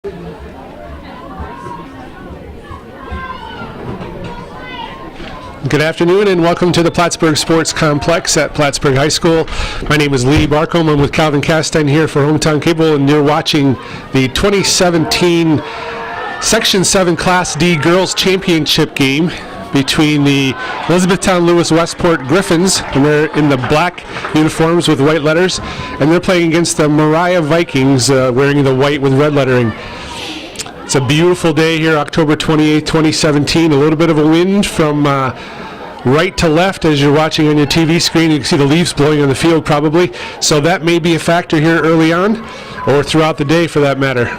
Good afternoon and welcome to the Plattsburgh Sports Complex at Plattsburgh High School. My name is Lee Barcombe. I'm with Calvin Castine here for Hometown Cable, and you're watching the 2017 Section VII Class D Girls Championship game between the Elizabethtown-Lewis-Westport Griffins, and they're in the black uniforms with white letters, and they're playing against the Moriah Vikings wearing the white with red lettering. It's a beautiful day here, October 28, 2017. A little bit of a wind from right to left as you're watching on your TV screen. You can see the leaves blowing on the field probably. So that may be a factor here early on, or throughout the day for that matter.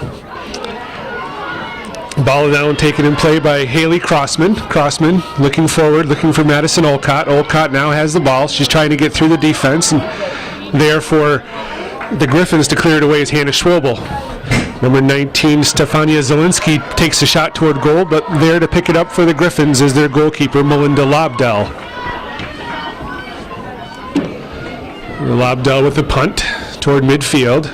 Ball down, taken in play by Haley Crossman. Crossman looking forward, looking for Madison Olcott. Olcott now has the ball. She's trying to get through the defense, and there for the Griffins to clear it away is Hannah Schwobel. Number 19, Stefania Zielinski, takes a shot toward goal, but there to pick it up for the Griffins is their goalkeeper, Melinda Lobdell. Lobdell with the punt toward midfield.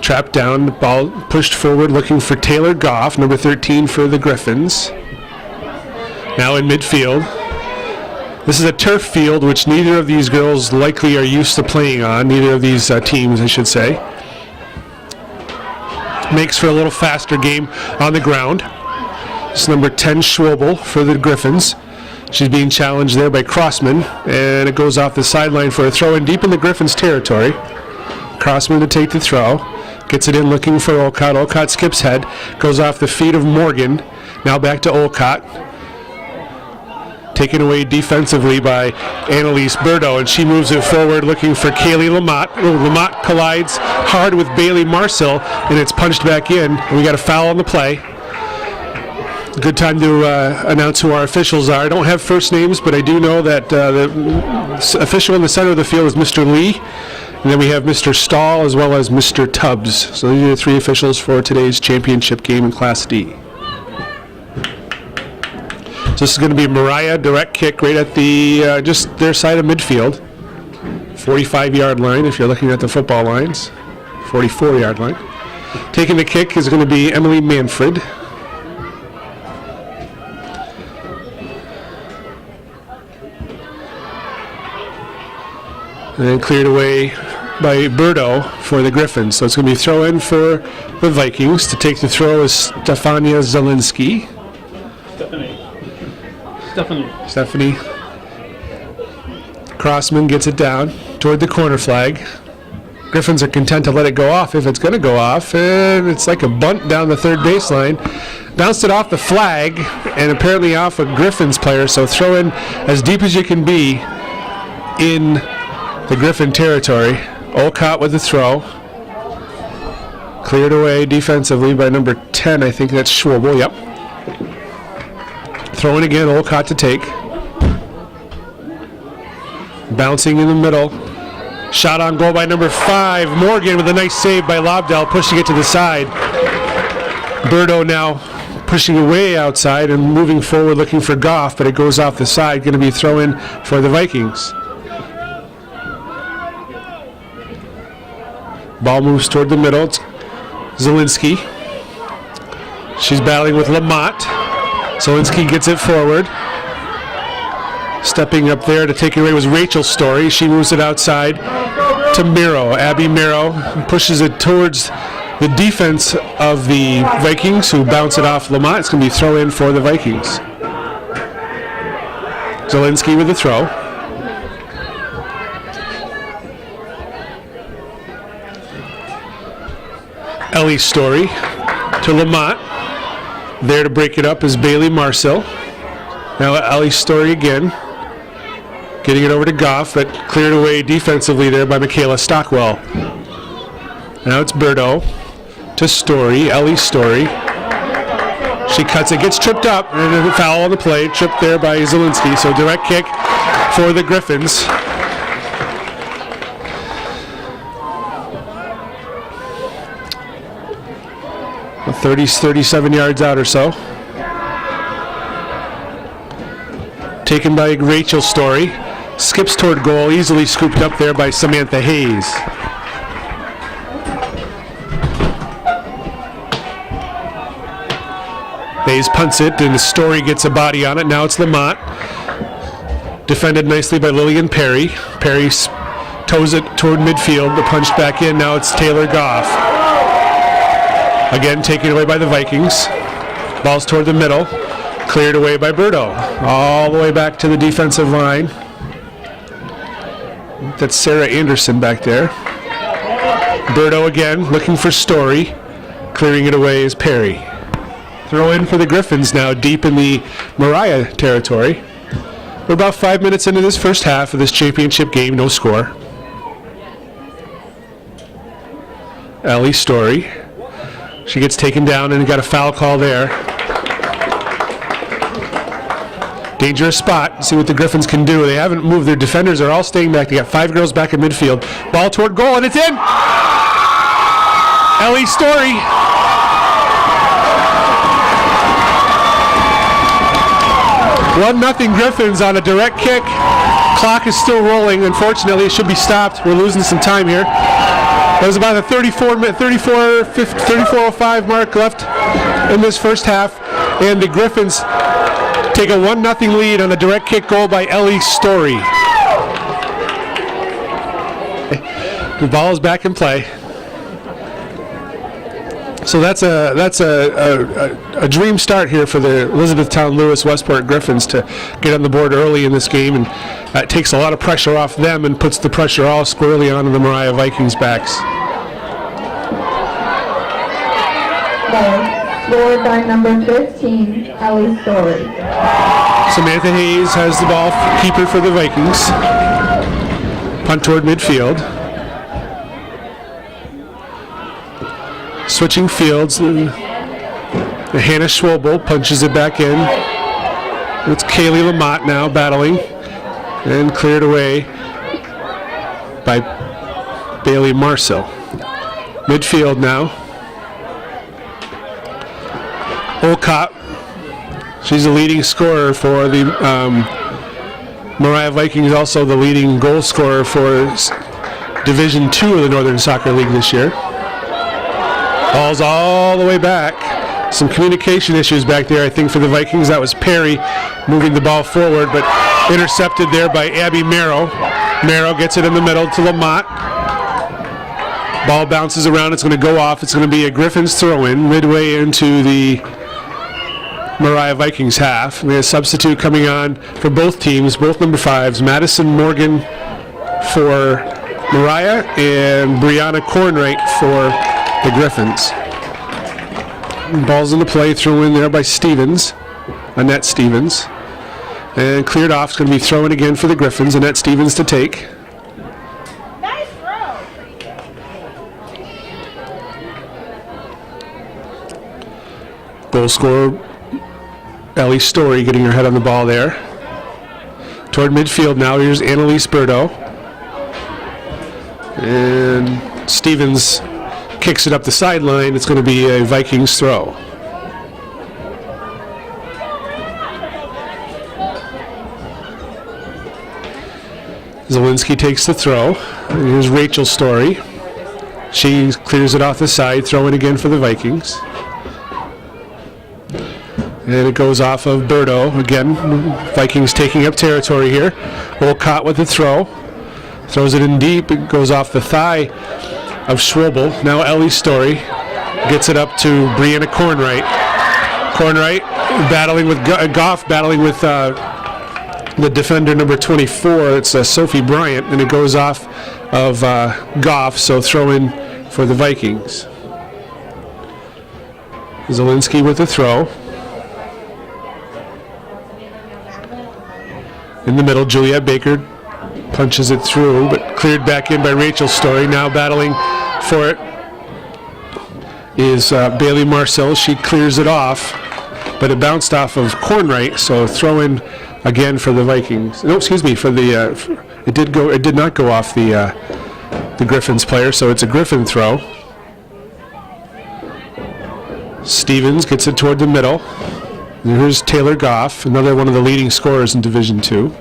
Trapped down, ball pushed forward, looking for Taylor Goff, number 13 for the Griffins. Now in midfield. This is a turf field, which neither of these girls likely are used to playing on, neither of these teams, I should say. Makes for a little faster game on the ground. It's number 10, Schwobel, for the Griffins. She's being challenged there by Crossman, and it goes off the sideline for a throw in deep in the Griffins' territory. Crossman to take the throw. Gets it in looking for Olcott. Olcott skips head. Goes off the feet of Morgan. Now back to Olcott. Taken away defensively by Annalise Burdo, and she moves it forward looking for Kaylee Lamott. Lamott collides hard with Bailey Marcel, and it's punched back in. And we got a foul on the play. Good time to announce who our officials are. I don't have first names, but I do know that the official in the center of the field is Mr. Lee, and then we have Mr. Stahl as well as Mr. Tubbs. So these are the three officials for today's championship game in Class D. So this is going to be Moriah, direct kick right at the just their side of midfield. 45-yard line if you're looking at the football lines. 44-yard line. Taking the kick is going to be Emily Manfred. And then cleared away by Burdo for the Griffins. So it's going to be throw in for the Vikings. To take the throw is Stefania Zielinski. Stephanie. Crossman gets it down toward the corner flag. Griffins are content to let it go off if it's going to go off, and it's like a bunt down the third baseline. Bounced it off the flag and apparently off a Griffins player, so throw in as deep as you can be in the Griffin territory. Olcott with the throw. Cleared away defensively by number 10, I think that's Schwobel, yep. Throwing again, Olcott to take. Bouncing in the middle. Shot on goal by number 5, Morgan, with a nice save by Lobdell, pushing it to the side. Burdo now pushing away outside and moving forward looking for Goff, but it goes off the side. Going to be throw in for the Vikings. Ball moves toward the middle. It's Zielinski. She's battling with Lamott. Zielinski gets it forward. Stepping up there to take it away was Rachel Story. She moves it outside to Miro. Abby Miro pushes it towards the defense of the Vikings, who bounce it off Lamott. It's going to be throw in for the Vikings. Zielinski with the throw. Ellie Story to Lamott. There to break it up is Bailey Marcel. Now Ellie Story again. Getting it over to Goff, but cleared away defensively there by Michaela Stockwell. Now it's Burdo to Story, Ellie Story. She cuts it, gets tripped up, and then a foul on the play. Tripped there by Zielinski, so direct kick for the Griffins. Well, 37 yards out or so. Taken by Rachel Story. Skips toward goal, easily scooped up there by Samantha Hayes. Mays punts it, and Story gets a body on it. Now it's Lamont. Defended nicely by Lillian Perry. Perry toes it toward midfield, but punched back in. Now it's Taylor Goff. Again, taken away by the Vikings. Ball's toward the middle. Cleared away by Berto. All the way back to the defensive line. That's Sarah Anderson back there. Berto again, looking for Story. Clearing it away is Perry. Throw in for the Griffins now, deep in the Moriah territory. We're about 5 minutes into this first half of this championship game, no score. Ellie Story. She gets taken down and got a foul call there. Dangerous spot. See what the Griffins can do. They haven't moved. Their defenders are all staying back. They got 5 girls back in midfield. Ball toward goal, and it's in! Ellie Story. 1-0 Griffins on a direct kick. Clock is still rolling. Unfortunately, it should be stopped. We're losing some time here. There's about a 34:05 mark left in this first half, and the Griffins take a 1-0 lead on a direct kick goal by Ellie Story. The ball is back in play. So that's a dream start here for the Elizabethtown-Lewis-Westport Griffins to get on the board early in this game, and that takes a lot of pressure off them and puts the pressure all squarely onto the Moriah Vikings' backs. Scored by number 15, Ellie Story. Samantha Hayes has the ball, keeper for the Vikings. Punt toward midfield. Switching fields, Hannah Schwobel punches it back in. It's Kaylee Lamont now battling, and cleared away by Bailey Marcel. Midfield now. Olcott, she's the leading scorer for the Moriah Vikings, also the leading goal scorer for Division II of the Northern Soccer League this year. Ball's all the way back. Some communication issues back there, I think, for the Vikings. That was Perry moving the ball forward, but intercepted there by Abby Merrow. Merrow gets it in the middle to Lamont. Ball bounces around. It's going to go off. It's going to be a Griffins throw-in midway into the Moriah Vikings half. We have a substitute coming on for both teams, both number 5s. Madison Morgan for Moriah and Brianna Kornwright for the Griffins. Ball's into play, thrown in there by Stevens, Annette Stevens. And cleared off. It's going to be thrown again for the Griffins. Annette Stevens to take. Nice throw. Goal scorer Ellie Story getting her head on the ball there. Toward midfield now. Here's Annalise Berto. And Stevens kicks it up the sideline. It's going to be a Vikings throw. Zielinski takes the throw. And here's Rachel Story. She clears it off the side. Throw in again for the Vikings. And it goes off of Berto. Again, Vikings taking up territory here. Olcott with the throw. Throws it in deep. It goes off the thigh of Schwobel. Now Ellie Story gets it up to Brianna Kornwright. Kornwright battling with Goff, battling with the defender number 24. It's Sophie Bryant, and it goes off of Goff, so throw in for the Vikings. Zielinski with the throw. In the middle, Juliette Baker punches it through, but cleared back in by Rachel Story. Now battling for it is Bailey Marcel. She clears it off, but it bounced off of Kornwright, so throw in again for the Vikings. No, excuse me, for the it did not go off the Griffins player, so it's a Griffin throw. Stevens gets it toward the middle. And here's Taylor Goff, another one of the leading scorers in Division II.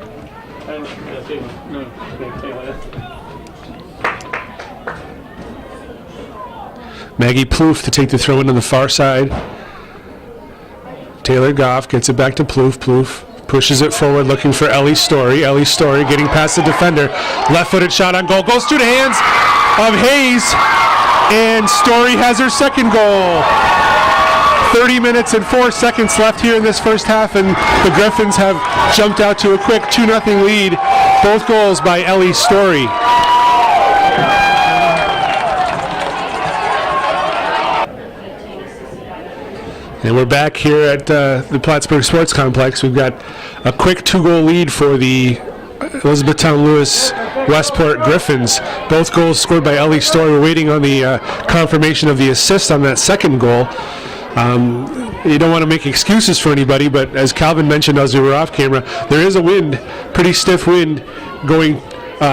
Maggie Plouffe to take the throw in on the far side. Taylor Goff gets it back to Plouffe. Plouffe pushes it forward, looking for Ellie Story. Ellie Story getting past the defender. Left-footed shot on goal. Goes through the hands of Hayes. And Story has her second goal. 30 minutes and 4 seconds left here in this first half, and the Griffins have jumped out to a quick 2-0 lead. Both goals by Ellie Story. And we're back here at the Plattsburgh Sports Complex. We've got a quick 2-goal lead for the Elizabethtown-Lewis-Westport Griffins. Both goals scored by Ellie Story. We're waiting on the confirmation of the assist on that second goal. You don't want to make excuses for anybody, but as Calvin mentioned as we were off camera, there is a wind, pretty stiff wind, going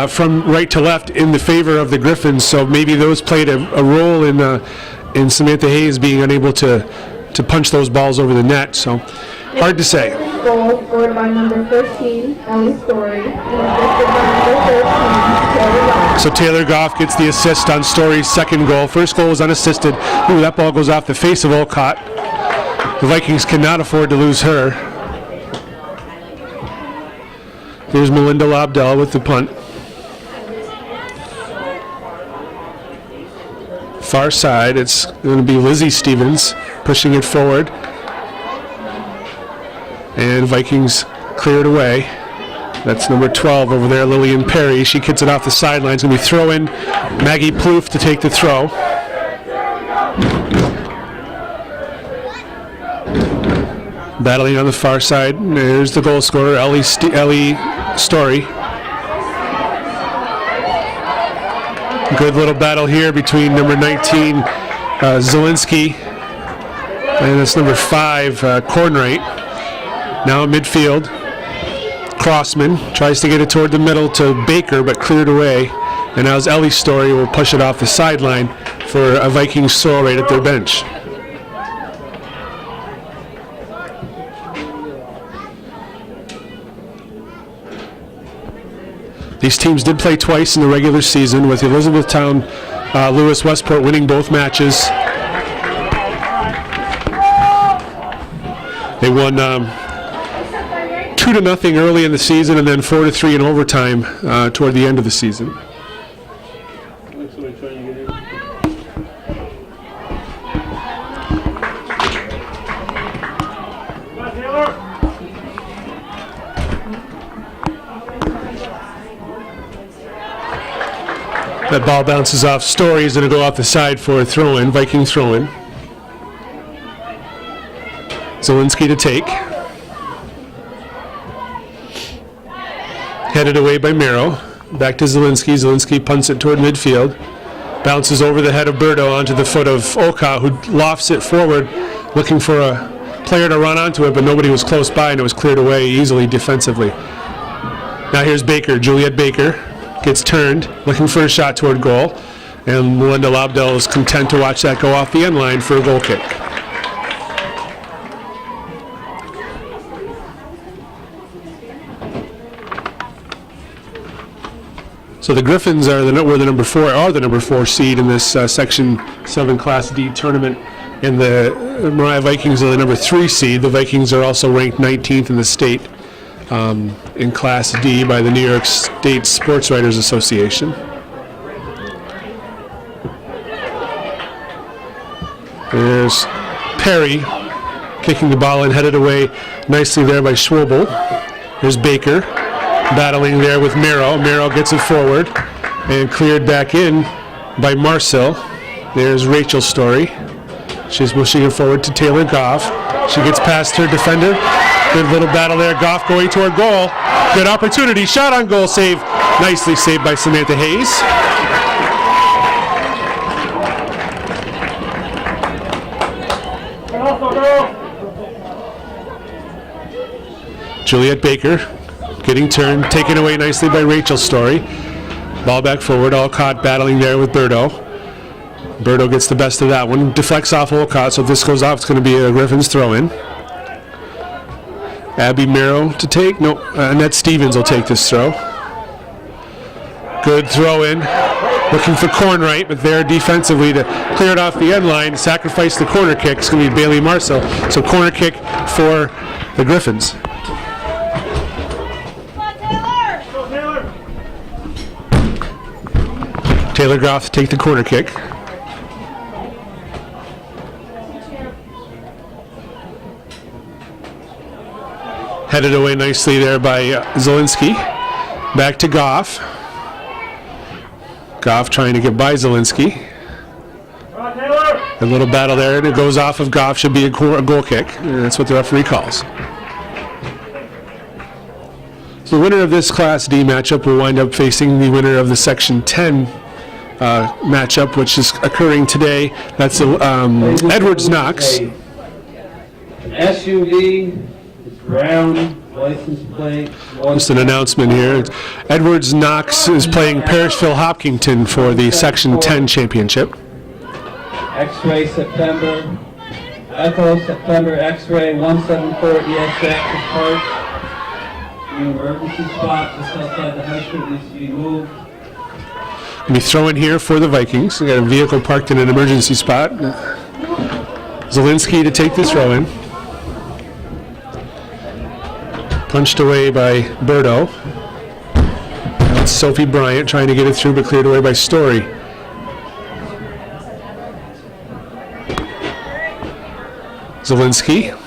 from right to left in the favor of the Griffins, so maybe those played a role in Samantha Hayes being unable to punch those balls over the net, so hard to say. Goal scored by number 13, Ellie Story, and assisted by number 13, Taylor Goff. So Taylor Goff gets the assist on Story's second goal. First goal was unassisted. Ooh, that ball goes off the face of Olcott. The Vikings cannot afford to lose her. Here's Melinda Lobdell with the punt. Far side, it's going to be Lizzie Stevens pushing it forward. And Vikings clear it away. That's number 12 over there, Lillian Perry. She kicks it off the sideline. It's going to be throw in. Maggie Plouffe to take the throw. Battling on the far side. There's the goal scorer, Ellie Story. Good little battle here between number 19, Zielinski, and it's number 5, Cornwright. Now midfield. Crossman tries to get it toward the middle to Baker, but cleared away. And now Ellie Story will push it off the sideline for a Vikings throw right at their bench. These teams did play twice in the regular season, with Elizabethtown-Lewis-Westport winning both matches. They won 2-0 early in the season, and then 4-3 in overtime toward the end of the season. That ball bounces off. Story is going to go off the side for a throw-in, Viking throw-in. Zielinski to take. Headed away by Merrow. Back to Zielinski. Zielinski punts it toward midfield. Bounces over the head of Berto onto the foot of Olcott, who lofts it forward, looking for a player to run onto it, but nobody was close by, and it was cleared away easily defensively. Now here's Baker, Juliet Baker. Gets turned, looking for a shot toward goal, and Melinda Lobdell is content to watch that go off the end line for a goal kick. So the Griffins are the number 4 seed in this Section VII Class D tournament, and the Moriah Vikings are the number 3 seed. The Vikings are also ranked 19th in the state. In Class D by the New York State Sports Writers Association. There's Perry kicking the ball and headed away nicely there by Schwobel. There's Baker battling there with Merrow. Merrow gets it forward and cleared back in by Marcel. There's Rachel Story. She's pushing it forward to Taylor Goff. She gets past her defender. Good little battle there. Goff going toward goal. Good opportunity. Shot on goal. Save. Nicely saved by Samantha Hayes. Juliet Baker getting turned. Taken away nicely by Rachel Story. Ball back forward. Olcott battling there with Berto. Berto gets the best of that one. Deflects off Olcott, so if this goes off, it's going to be a Griffins throw-in. Abby Merrow to take. No, Annette Stevens will take this throw. Good throw in. Looking for Cornwright, but there defensively to clear it off the end line, sacrifice the corner kick. It's going to be Bailey Marcel. So corner kick for the Griffins. Taylor Groff take the corner kick. Headed away nicely there by Zielinski. Back to Goff. Goff trying to get by Zielinski. A little battle there, and it goes off of Goff. Should be a goal kick. And that's what the referee calls. So the winner of this Class D matchup will wind up facing the winner of the Section 10 matchup, which is occurring today. That's Edwards-Knox. SUV, brown license plate. Just an announcement here. Edwards-Knox is playing Parishville Hopkinton for the Section 10 championship. X-ray September. Echo September X-ray 174 ESX apart. Emergency spot just outside the high school needs to be moved. We throw in here for the Vikings. We got a vehicle parked in an emergency spot. Zielinski to take this throw in. Punched away by Berto. That's Sophie Bryant trying to get it through, but cleared away by Story. Zielinski.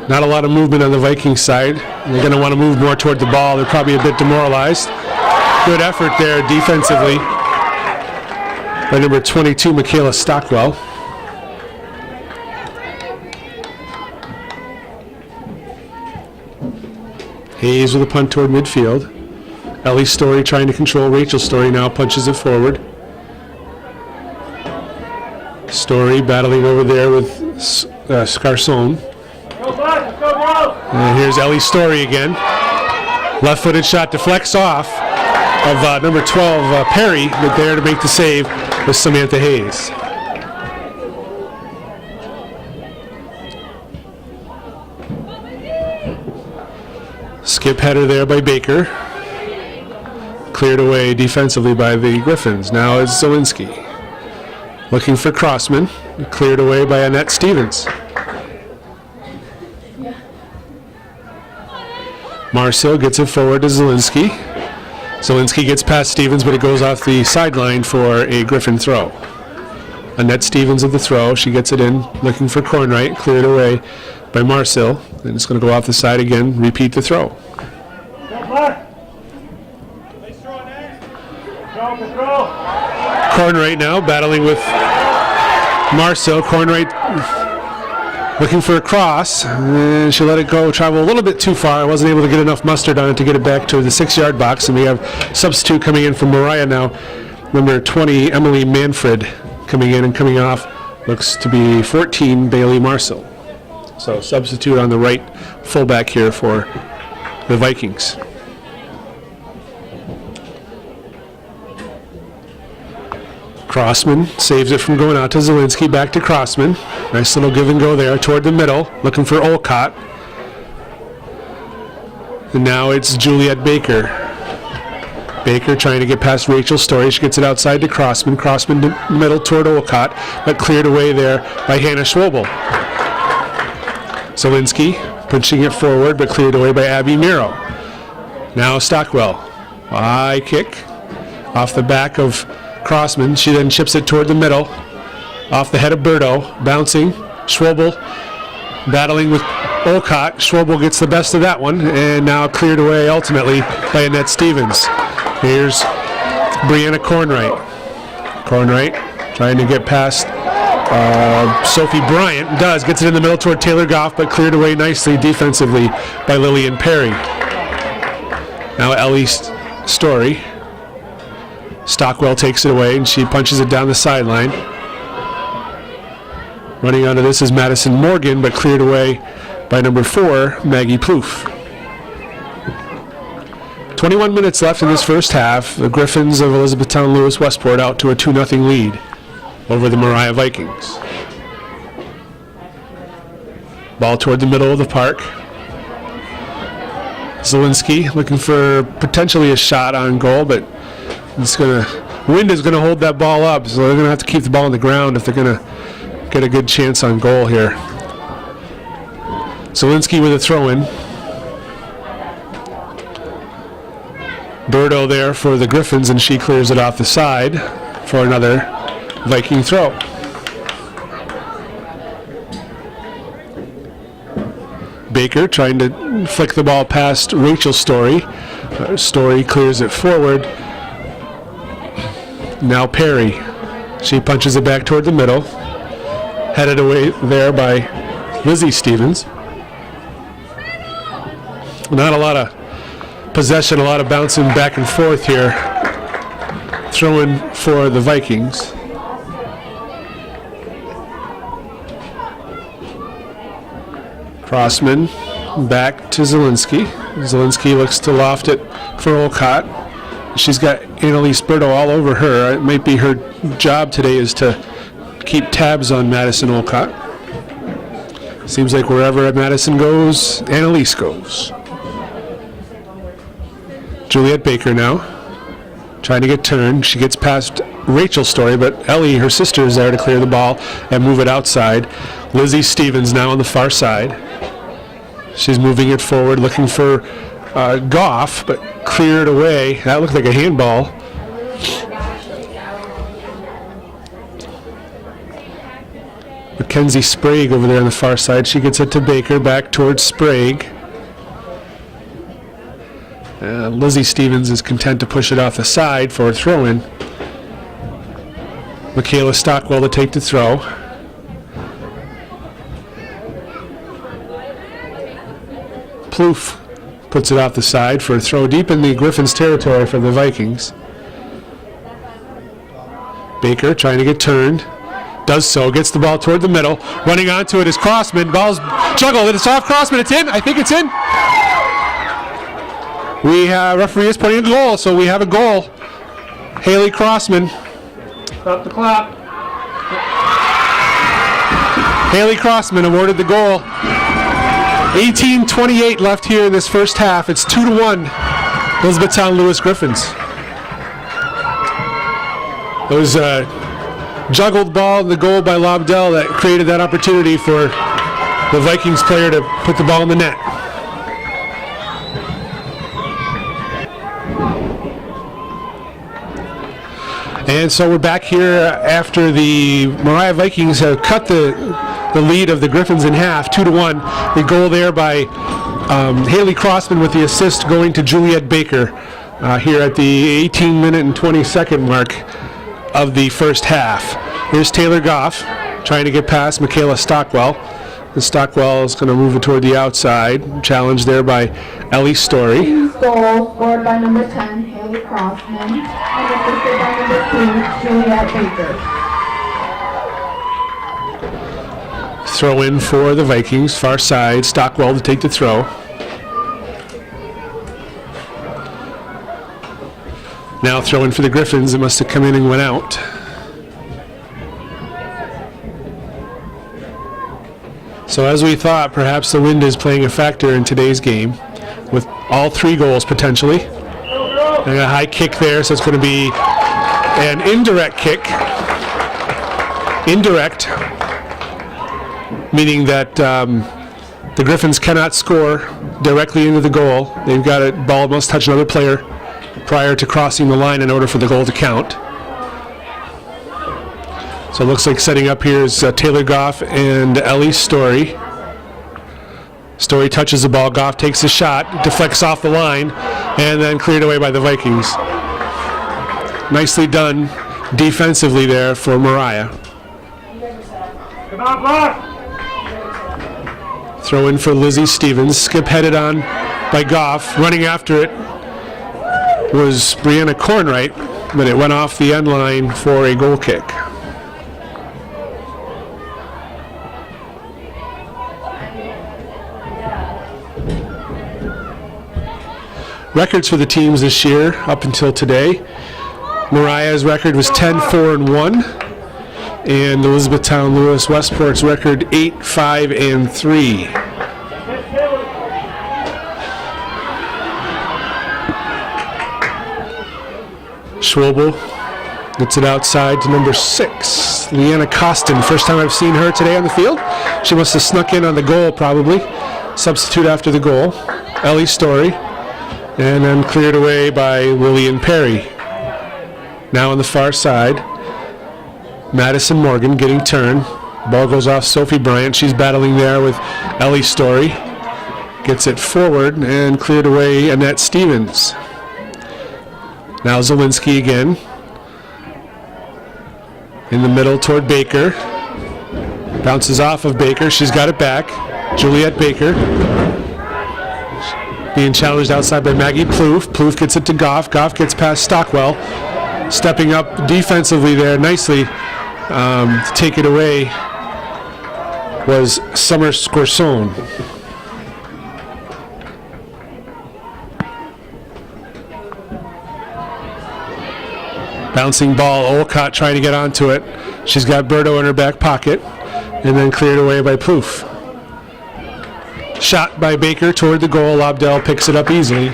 Not a lot of movement on the Vikings side. They're going to want to move more toward the ball. They're probably a bit demoralized. Good effort there defensively by number 22, Michaela Stockwell. Hayes with a punt toward midfield. Ellie Story trying to control. Rachel Story now punches it forward. Story battling over there with Scarson. And here's Ellie Story again. Left-footed shot deflects off of number 12, Perry, but there to make the save was Samantha Hayes. Skip header there by Baker. Cleared away defensively by the Griffins. Now it's Zielinski. Looking for Crossman. Cleared away by Annette Stevens. Marcel gets it forward to Zielinski. Zielinski gets past Stevens, but it goes off the sideline for a Griffin throw. Annette Stevens of the throw. She gets it in, looking for Cornwright. Cleared away by Marcel. And it's going to go off the side again. Repeat the throw. Cornwright now battling with Marcel. Cornwright looking for a cross, and she let it go, travel a little bit too far. I wasn't able to get enough mustard on it to get it back to the 6-yard box, and we have substitute coming in from Moriah now. Number 20, Emily Manfred, coming in and coming off. Looks to be 14, Bailey Marcel. So substitute on the right fullback here for the Vikings. Crossman saves it from going out to Zielinski, back to Crossman. Nice little give and go there toward the middle, looking for Olcott. And now it's Juliet Baker. Baker trying to get past Rachel Story. She gets it outside to Crossman. Crossman middle toward Olcott, but cleared away there by Hannah Schwobel. Zielinski pushing it forward, but cleared away by Abby Miro. Now Stockwell. High kick off the back of Crossman. She then chips it toward the middle, off the head of Berto, bouncing. Schwobel battling with Olcott. Schwobel gets the best of that one, and now cleared away ultimately by Annette Stevens. Here's Brianna Cornwright. Cornwright trying to get past Sophie Bryant. Gets it in the middle toward Taylor Goff, but cleared away nicely defensively by Lillian Perry. Now Ellie Story. Stockwell takes it away, and she punches it down the sideline. Running onto this is Madison Morgan, but cleared away by number 4, Maggie Plouffe. 21 minutes left in this first half. The Griffins of Elizabethtown-Lewis-Westport out to a 2-0 lead over the Moriah Vikings. Ball toward the middle of the park. Zielinski looking for potentially a shot on goal, but it's going to Wind is going to hold that ball up, so they're going to have to keep the ball on the ground if they're going to get a good chance on goal here. Zielinski with a throw-in. Birdo there for the Griffins, and she clears it off the side for another Viking throw. Baker trying to flick the ball past Rachel Story. Story clears it forward. Now Perry. She punches it back toward the middle. Headed away there by Lizzie Stevens. Not a lot of possession, a lot of bouncing back and forth here. Throwing for the Vikings. Crossman back to Zielinski. Zielinski looks to loft it for Olcott. She's got Annalise Birdo all over her. It might be her job today is to keep tabs on Madison Olcott. Seems like wherever Madison goes, Annalise goes. Juliet Baker now, trying to get turned. She gets past Rachel Story, but Ellie, her sister, is there to clear the ball and move it outside. Lizzie Stevens now on the far side. She's moving it forward, looking for Goff, but cleared away. That looked like a handball. Mackenzie Sprague over there on the far side. She gets it to Baker, back towards Sprague. Lizzie Stevens is content to push it off the side for a throw-in. Michaela Stockwell to take the throw. Plouffe puts it off the side for a throw deep in the Griffins territory for the Vikings. Baker trying to get turned. Does so, gets the ball toward the middle. Running onto it is Crossman. Ball's juggled. It's off Crossman. It's in. I think it's in. We have referee is putting a goal, so we have a goal. Haley Crossman. Stop the clock. Haley Crossman awarded the goal. 18:28 left here in this first half. It's 2-1. Elizabethtown-Lewis Griffins. It was a juggled ball in the goal by Lobdell that created that opportunity for the Vikings player to put the ball in the net. And so we're back here after the Moriah Vikings have cut the lead of the Griffins in half, 2-1. The goal there by Haley Crossman with the assist going to Juliet Baker here at the 18-minute and 20-second mark of the first half. Here's Taylor Goff trying to get past Michaela Stockwell. And Stockwell is going to move it toward the outside. Challenged there by Ellie Story. Goal scored by number 10, Haley Crossman, and assisted by number 2, Juliet Baker. Throw in for the Vikings, far side. Stockwell to take the throw. Now throw in for the Griffins. It must have come in and went out. So as we thought, perhaps the wind is playing a factor in today's game with all three goals potentially. And a high kick there, so it's going to be an indirect kick. Indirect, meaning that the Griffins cannot score directly into the goal. They've got a ball must touch another player prior to crossing the line in order for the goal to count. So it looks like setting up here is Taylor Goff and Ellie Story. Story touches the ball. Goff takes the shot, deflects off the line, and then cleared away by the Vikings. Nicely done defensively there for Moriah. Come on, Mark. Throw in for Lizzie Stevens. Skip headed on by Goff. Running after it was Brianna Kornwright, but it went off the end line for a goal kick. Records for the teams this year up until today. Moriah's record was 10-4-1, and Elizabethtown-Lewis-Westport's record 8-5-3. Schwobel Gets it outside to number 6, Leanna Costin. First time I've seen her today on the field. She must have snuck in on the goal probably. Substitute after the goal. Ellie Story. And then cleared away by Lillian Perry. Now on the far side, Madison Morgan getting turned. Ball goes off Sophie Bryant. She's battling there with Ellie Story. Gets it forward and cleared away Annette Stevens. Now Zielinski again. In the middle toward Baker. Bounces off of Baker. She's got it back. Juliet Baker. Being challenged outside by Maggie Plouffe. Plouffe gets it to Goff. Goff gets past Stockwell. Stepping up defensively there nicely to take it away was Summer Scorson. Bouncing ball, Olcott trying to get onto it. She's got Berto in her back pocket, and then cleared away by Plouffe. Shot by Baker toward the goal. Lobdell picks it up easily.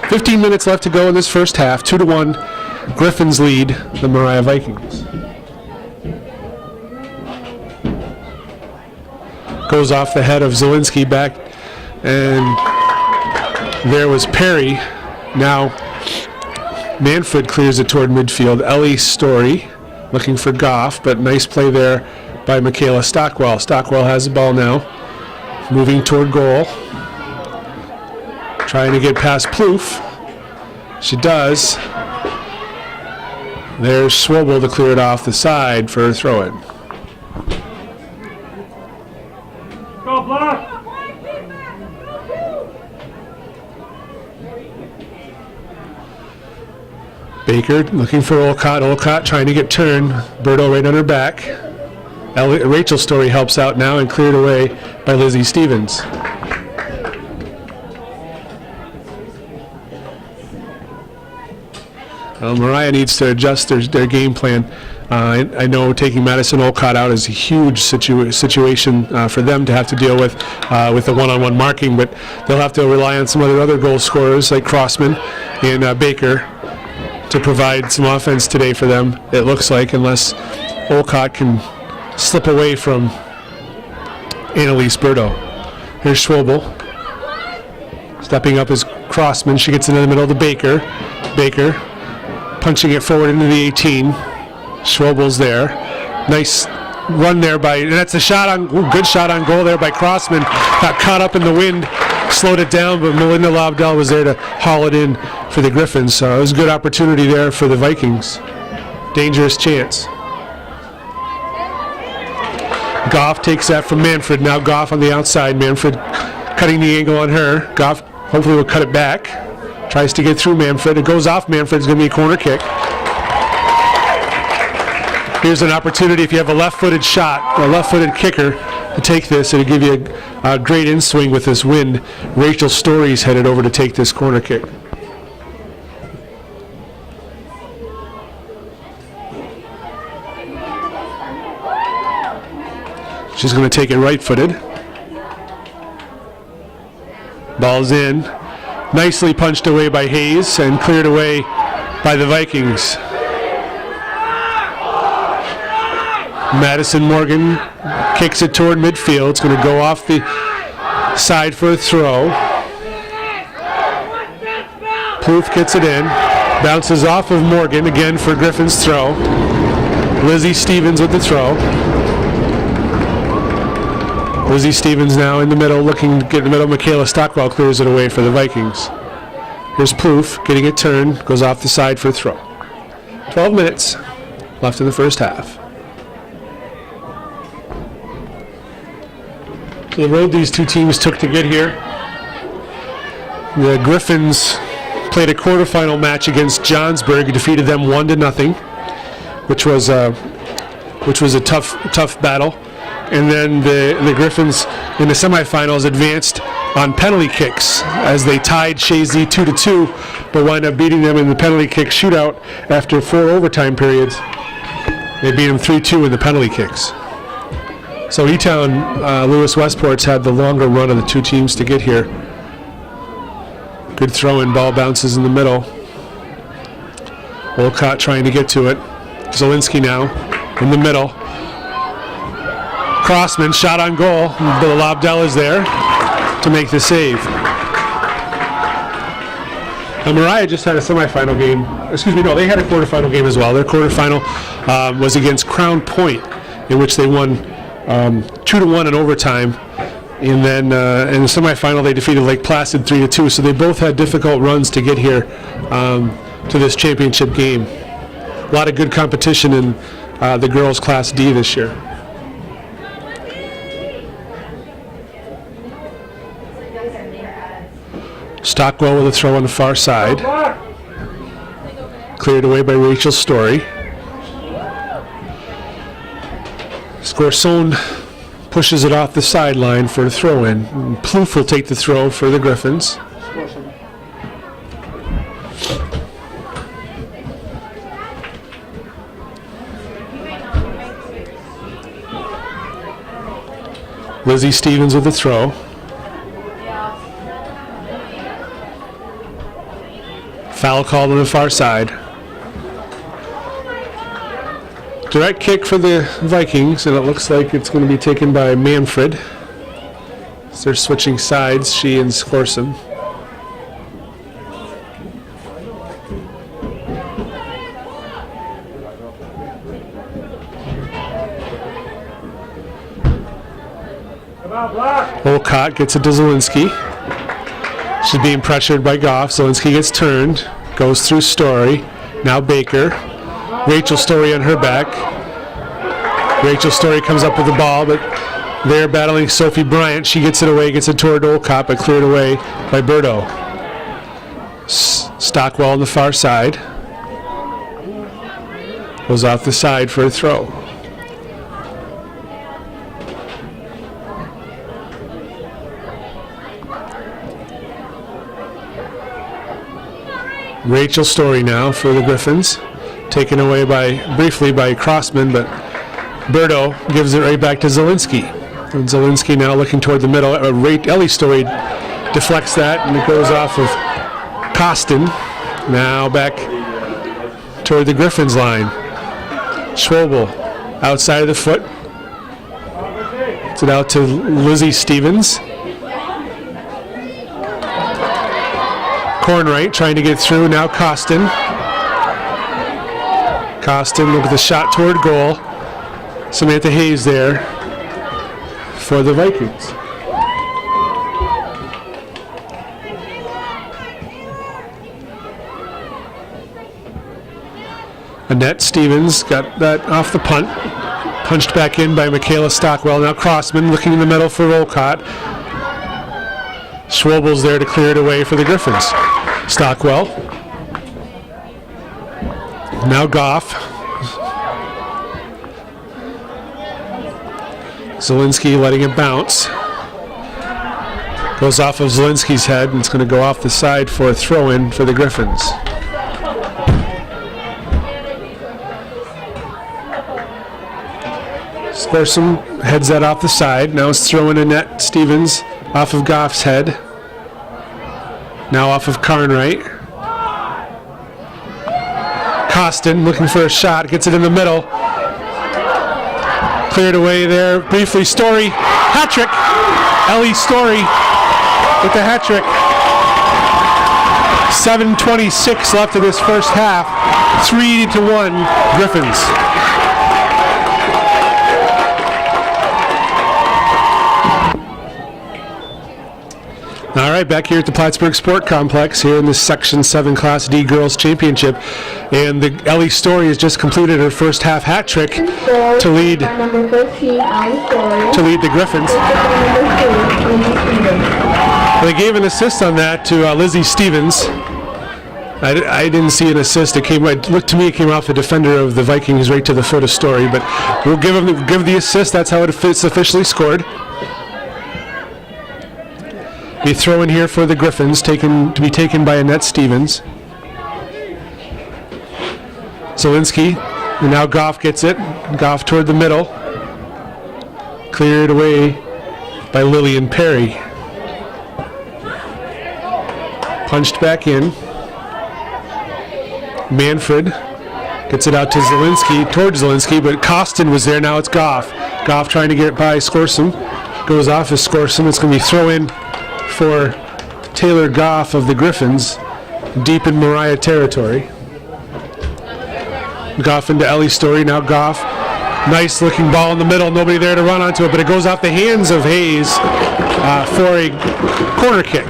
15 minutes left to go in this first half. 2-1, Griffins lead the Moriah Vikings. Goes off the head of Zielinski back, and there was Perry. Now Manfred clears it toward midfield. Ellie Story looking for Goff, but nice play there by Michaela Stockwell. Stockwell has the ball now, moving toward goal. Trying to get past Plouffe. She does. There's Schwobel to clear it off the side for a throw-in. Go block! Baker looking for Olcott. Olcott trying to get turned. Berto right on her back. Rachel Story helps out now and cleared away by Lizzie Stevens. Moriah needs to adjust their game plan. I know taking Madison Olcott out is a huge situation for them to have to deal with the one-on-one marking, but they'll have to rely on some other goal scorers like Crossman and Baker to provide some offense today for them, it looks like, unless Olcott can slip away from Annalise Berto. Here's Schwobel. Stepping up is Crossman. She gets into the middle to Baker. Baker punching it forward into the 18. Schwobel's there. Nice run there by, and that's a shot on, good shot on goal there by Crossman. Got caught up in the wind, slowed it down, but Melinda Lobdell was there to haul it in for the Griffins. So it was a good opportunity there for the Vikings. Dangerous chance. Goff takes that from Manfred. Now Goff on the outside. Manfred cutting the angle on her. Goff hopefully will cut it back. Tries to get through Manfred. It goes off Manfred. It's going to be a corner kick. Here's an opportunity if you have a left-footed shot, a left-footed kicker, to take this. It'll give you a great in-swing with this wind. Rachel Story's headed over to take this corner kick. She's going to take it right-footed. Ball's in. Nicely punched away by Hayes and cleared away by the Vikings. Madison Morgan kicks it toward midfield. It's going to go off the side for a throw. Plouffe gets it in. Bounces off of Morgan again for Griffin's throw. Lizzie Stevens with the throw. Lizzie Stevens now in the middle, looking to get in the middle. Michaela Stockwell clears it away for the Vikings. Here's Plouffe getting it turned, goes off the side for a throw. 12 minutes left in the first half. So the road these two teams took to get here. The Griffins played a quarterfinal match against Johnsburg, defeated them 1-0, which was a tough battle. And then the Griffins in the semifinals advanced on penalty kicks as they tied Shazy 2-2, but wound up beating them in the penalty kick shootout after 4 overtime periods. They beat them 3-2 in the penalty kicks. So Lewis-Westport's had the longer run of the two teams to get here. Good throw-in, ball bounces in the middle. Wolcott trying to get to it. Zielinski now in the middle. Crossman, shot on goal. Bill Lobdell is there to make the save. Now, Moriah just had a semifinal game. Excuse me, no, they had a quarterfinal game as well. Their quarterfinal was against Crown Point, in which they won 2-1 in overtime. And then in the semifinal, they defeated Lake Placid 3-2. So they both had difficult runs to get here to this championship game. A lot of good competition in the girls' Class D this year. Stockwell with a throw on the far side. Cleared away by Rachel Story. Scorson pushes it off the sideline for a throw-in. Plouffe will take the throw for the Griffins. Lizzie Stevens with the throw. Foul called on the far side. Direct kick for the Vikings, and it looks like it's going to be taken by Manfred. So they're switching sides, she and Scorson. Olcott gets it to Zielinski. She's being pressured by Goff. Zielinski gets turned, goes through Story. Now Baker. Rachel Story on her back. Rachel Story comes up with the ball, but they're battling Sophie Bryant. She gets it away, gets it toward Olcott, but cleared away by Berto. Stockwell on the far side. Goes off the side for a throw. Rachel Story now for the Griffins. Taken away briefly by Crossman, but Berto gives it right back to Zielinski. And Zielinski now looking toward the middle. Ellie Story deflects that, and it goes off of Costin. Now back toward the Griffins line. Schwobel outside of the foot. Gets it out to Lizzie Stevens. Cornwright trying to get through. Now Costin. Costin with the shot toward goal. Samantha Hayes there for the Vikings. Annette Stevens got that off the punt. Punched back in by Michaela Stockwell. Now Crossman looking in the middle for Olcott. Schwobel's there to clear it away for the Griffins. Stockwell. Now Goff. Zielinski letting it bounce. Goes off of Zielinski's head, and it's going to go off the side for a throw-in for the Griffins. Scorson heads that off the side. Now it's throwing Annette Stevens off of Goff's head. Now off of Carnwright. Costin looking for a shot, gets it in the middle. Cleared away there briefly. Story, hat trick. Ellie Story with the hat trick. 7:26 left of this first half. 3-1 Griffins. All right, back here at the Plattsburgh Sport Complex here in the Section VII Class D Girls Championship. And the Ellie Story has just completed her first half hat trick to lead the Griffins. They gave an assist on that to Lizzie Stevens. I didn't see an assist. It looked to me it came off the defender of the Vikings right to the foot of Story, but we'll give the assist. That's how it's officially scored. The throw in here for the Griffins, to be taken by Annette Stevens. Zielinski, and now Goff gets it. Goff toward the middle. Cleared away by Lillian Perry. Punched back in. Manfred Gets it out to Zielinski, towards Zielinski, but Costin was there. Now it's Goff. Goff trying to get it by Skorson. Goes off as Skorson. It's going to be throw in for Taylor Goff of the Griffins, deep in Moriah territory. Goff into Ellie Story. Now Goff. Nice looking ball in the middle. Nobody there to run onto it, but it goes off the hands of Hayes for a corner kick.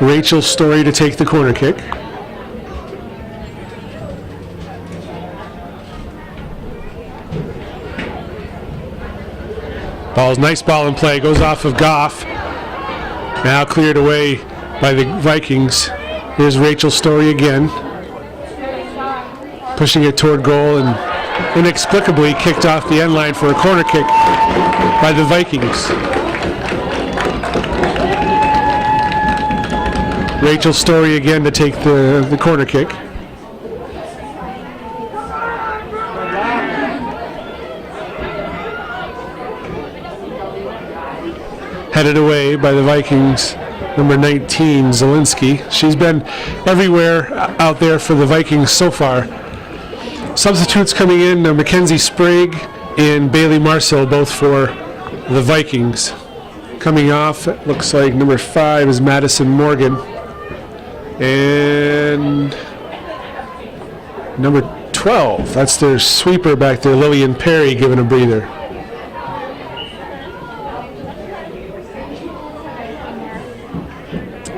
Rachel Story to take the corner kick. Nice ball in play, goes off of Goff. Now cleared away by the Vikings. Here's Rachel Story again. Pushing it toward goal and inexplicably kicked off the end line for a corner kick by the Vikings. Rachel Story again to take the corner kick. Headed away by the Vikings, number 19, Zielinski. She's been everywhere out there for the Vikings so far. Substitutes coming in, Mackenzie Sprague and Bailey Marcel, both for the Vikings. Coming off, it looks like number 5 is Madison Morgan. And number 12, that's their sweeper back there, Lillian Perry, giving a breather.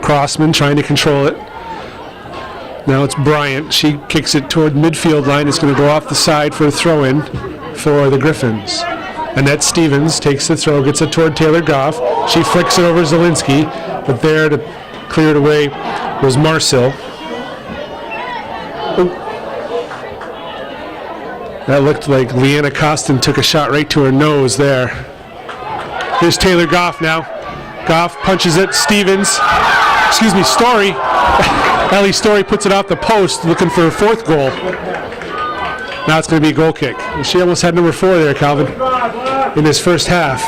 Crossman trying to control it. Now it's Bryant. She kicks it toward midfield line. It's going to go off the side for a throw-in for the Griffins. Annette Stevens takes the throw, gets it toward Taylor Goff. She flicks it over Zielinski, but there to clear it away was Marcel. That looked like Leanna Costin took a shot right to her nose there. Here's Taylor Goff now. Goff punches it. Story. Ellie Story puts it off the post, looking for her 4th goal. Now it's going to be a goal kick. She almost had number 4 there, Calvin, in this first half.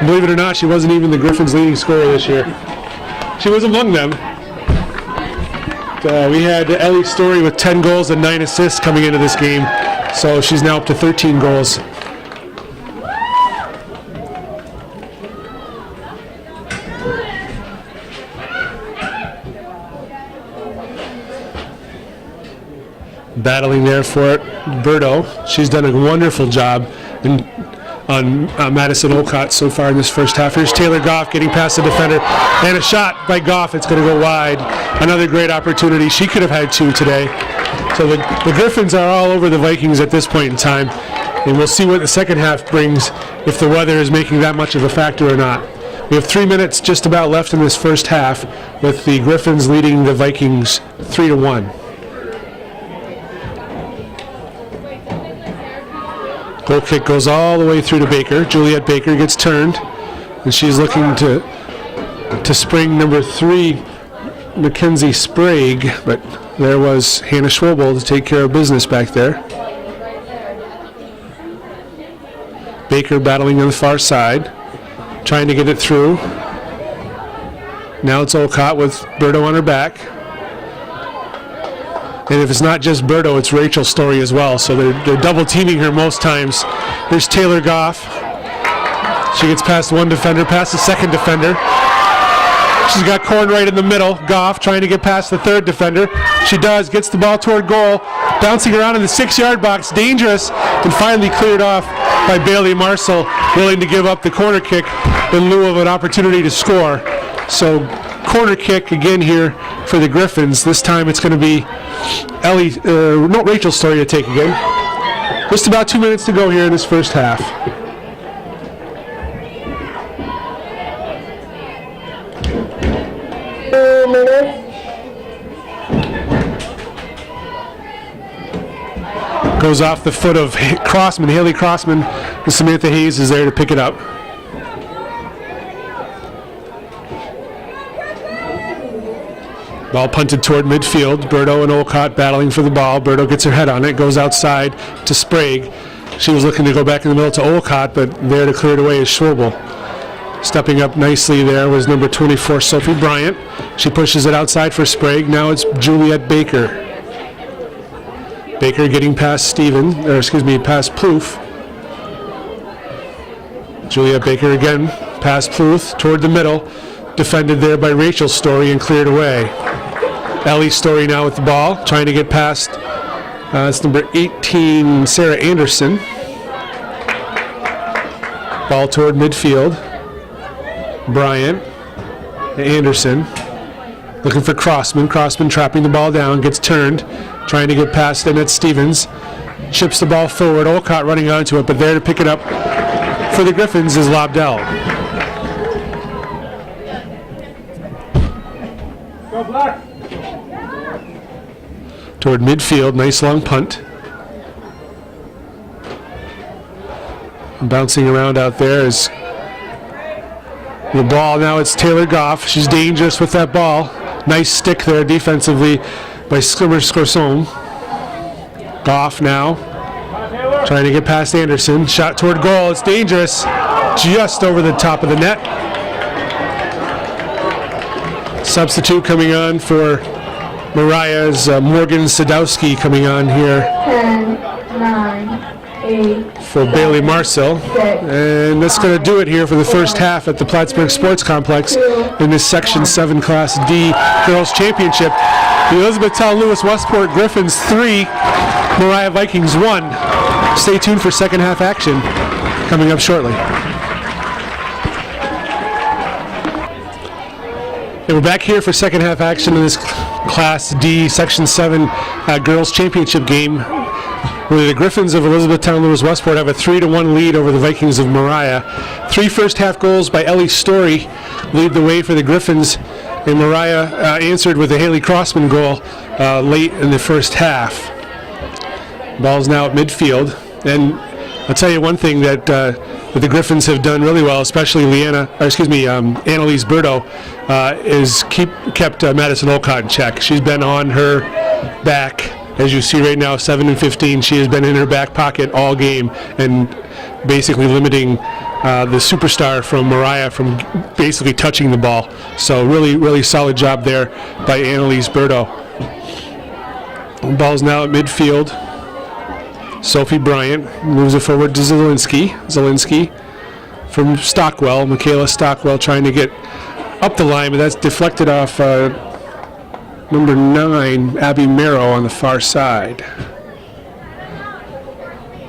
And believe it or not, she wasn't even the Griffins' leading scorer this year. She was among them. We had Ellie Story with 10 goals and 9 assists coming into this game, so she's now up to 13 goals. Battling there for it, Berto. She's done a wonderful job on Madison Olcott so far in this first half. Here's Taylor Goff getting past the defender, and a shot by Goff. It's going to go wide. Another great opportunity. She could have had 2 today. So the Griffins are all over the Vikings at this point in time, and we'll see what the second half brings, if the weather is making that much of a factor or not. We have 3 minutes just about left in this first half, with the Griffins leading the Vikings 3-1. Goal kick goes all the way through to Baker. Juliet Baker gets turned, and she's looking to spring number 3, Mackenzie Sprague, but there was Hannah Schwobel to take care of business back there. Baker battling on the far side, trying to get it through. Now it's Olcott with Berto on her back. And if it's not just Berto, it's Rachel Story as well. So they're double teaming her most times. There's Taylor Goff. She gets past one defender, past the second defender. She's got corn right in the middle. Goff trying to get past the third defender. She does, gets the ball toward goal. Bouncing around in the 6-yard box, dangerous, and finally cleared off by Bailey Marcel, willing to give up the corner kick in lieu of an opportunity to score. So corner kick again here for the Griffins. This time it's going to be Rachel Story to take again. Just about 2 minutes to go here in this first half. Goes off the foot of Crossman, Haley Crossman, and Samantha Hayes is there to pick it up. Ball punted toward midfield. Berto and Olcott battling for the ball. Berto gets her head on it, goes outside to Sprague. She was looking to go back in the middle to Olcott, but there to clear it away is Schwabel. Stepping up nicely there was number 24, Sophie Bryant. She pushes it outside for Sprague. Now it's Juliet Baker. Baker getting past past Plouffe. Juliet Baker again past Plouffe toward the middle. Defended there by Rachel Story and cleared away. Ellie Story now with the ball, trying to get past, it's number 18, Sarah Anderson. Ball toward midfield. Bryant, Anderson, looking for Crossman. Crossman trapping the ball down, gets turned, trying to get past Annette Stevens. Chips the ball forward, Olcott running onto it, but there to pick it up for the Griffins is Lobdell. Go Black. Toward midfield, nice long punt. Bouncing around out there is the ball. Now it's Taylor Goff. She's dangerous with that ball. Nice stick there defensively by Skimmer Scorson. Goff now trying to get past Anderson. Shot toward goal. It's dangerous. Just over the top of the net. Substitute coming on for Mariah's Morgan Sadowski coming on here 10, 9, 8, for Bailey Marcel. And that's going to do it here for the first half at the Plattsburgh Sports Complex in this Section VII Class D Girls Championship. The Elizabethtown-Lewis-Westport Griffins 3, Moriah Vikings 1. Stay tuned for second half action coming up shortly. And we're back here for second half action in this Class D Section 7 Girls Championship game, where the Griffins of Elizabethtown-Lewis-Westport have a 3-1 lead over the Vikings of Moriah. 3 first half goals by Ellie Story lead the way for the Griffins, and Moriah answered with a Haley Crossman goal late in the first half. Ball's now at midfield, and I'll tell you one thing that the Griffins have done really well, especially Annalise Berto, is kept Madison Olcott in check. She's been on her back. As you see right now, 7-15, she has been in her back pocket all game and basically limiting the superstar from Moriah from basically touching the ball. So really, really solid job there by Annalise Berto. Ball's now at midfield. Sophie Bryant moves it forward to Zielinski from Stockwell. Michaela Stockwell trying to get up the line, but that's deflected off number 9, Abby Merrow on the far side.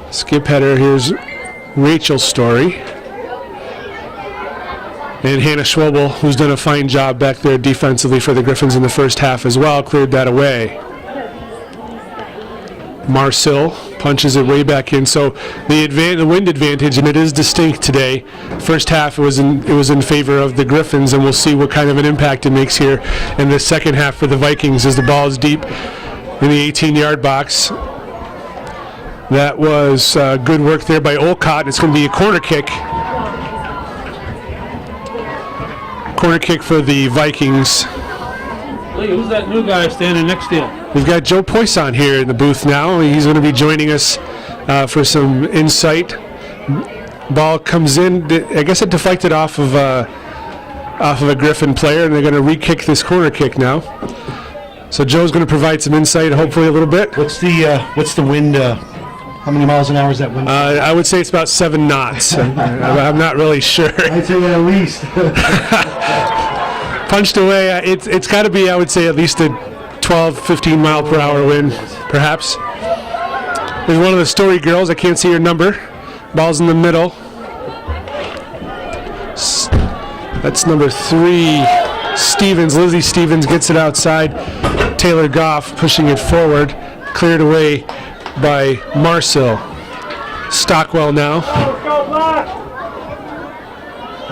Skip header, here's Rachel Story. And Hannah Schwabel, who's done a fine job back there defensively for the Griffins in the first half as well, cleared that away. Marcel punches it way back in. So the wind advantage, and it is distinct today. First half it was in favor of the Griffins, and we'll see what kind of an impact it makes here in the second half for the Vikings as the ball is deep in the 18-yard box. That was good work there by Olcott. It's going to be a corner kick. Corner kick for the Vikings. Lee, who's that new guy standing next to you? We've got Joe Poisson here in the booth now. He's going to be joining us for some insight. Ball comes in. I guess it deflected off of a Griffin player, and they're going to re-kick this corner kick now. So Joe's going to provide some insight, hopefully a little bit. What's the wind? How many miles an hour is that wind? I would say it's about 7 knots. I'm not really sure. I'd say at least. Punched away. It's got to be, I would say, at least a 12, 15 mile per hour wind, perhaps. There's one of the Story girls. I can't see her number. Ball's in the middle. That's number 3, Stevens. Lizzie Stevens gets it outside. Taylor Goff pushing it forward. Cleared away by Marcel. Stockwell now. Go Black.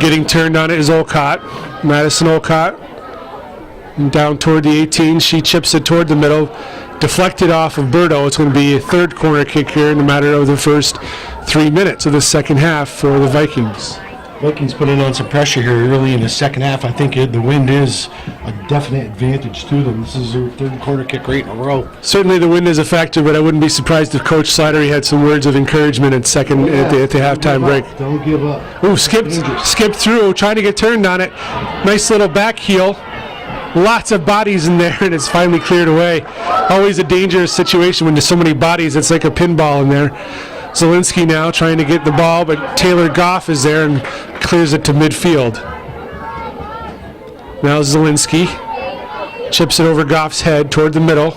Getting turned on it is Olcott. Madison Olcott. Down toward the 18. She chips it toward the middle. Deflected off of Berto. It's going to be a third corner kick here in the matter of the first 3 minutes of the second half for the Vikings. Vikings putting on some pressure here early in the second half. I think the wind is a definite advantage to them. This is their third corner kick right in a row. Certainly the wind is a factor, but I wouldn't be surprised if Coach Slattery had some words of encouragement at the halftime break. Don't give up. Ooh, skipped through, trying to get turned on it. Nice little back heel. Lots of bodies in there, and it's finally cleared away. Always a dangerous situation when there's so many bodies. It's like a pinball in there. Zielinski now trying to get the ball, but Taylor Goff is there and clears it to midfield. Now Zielinski chips it over Goff's head toward the middle.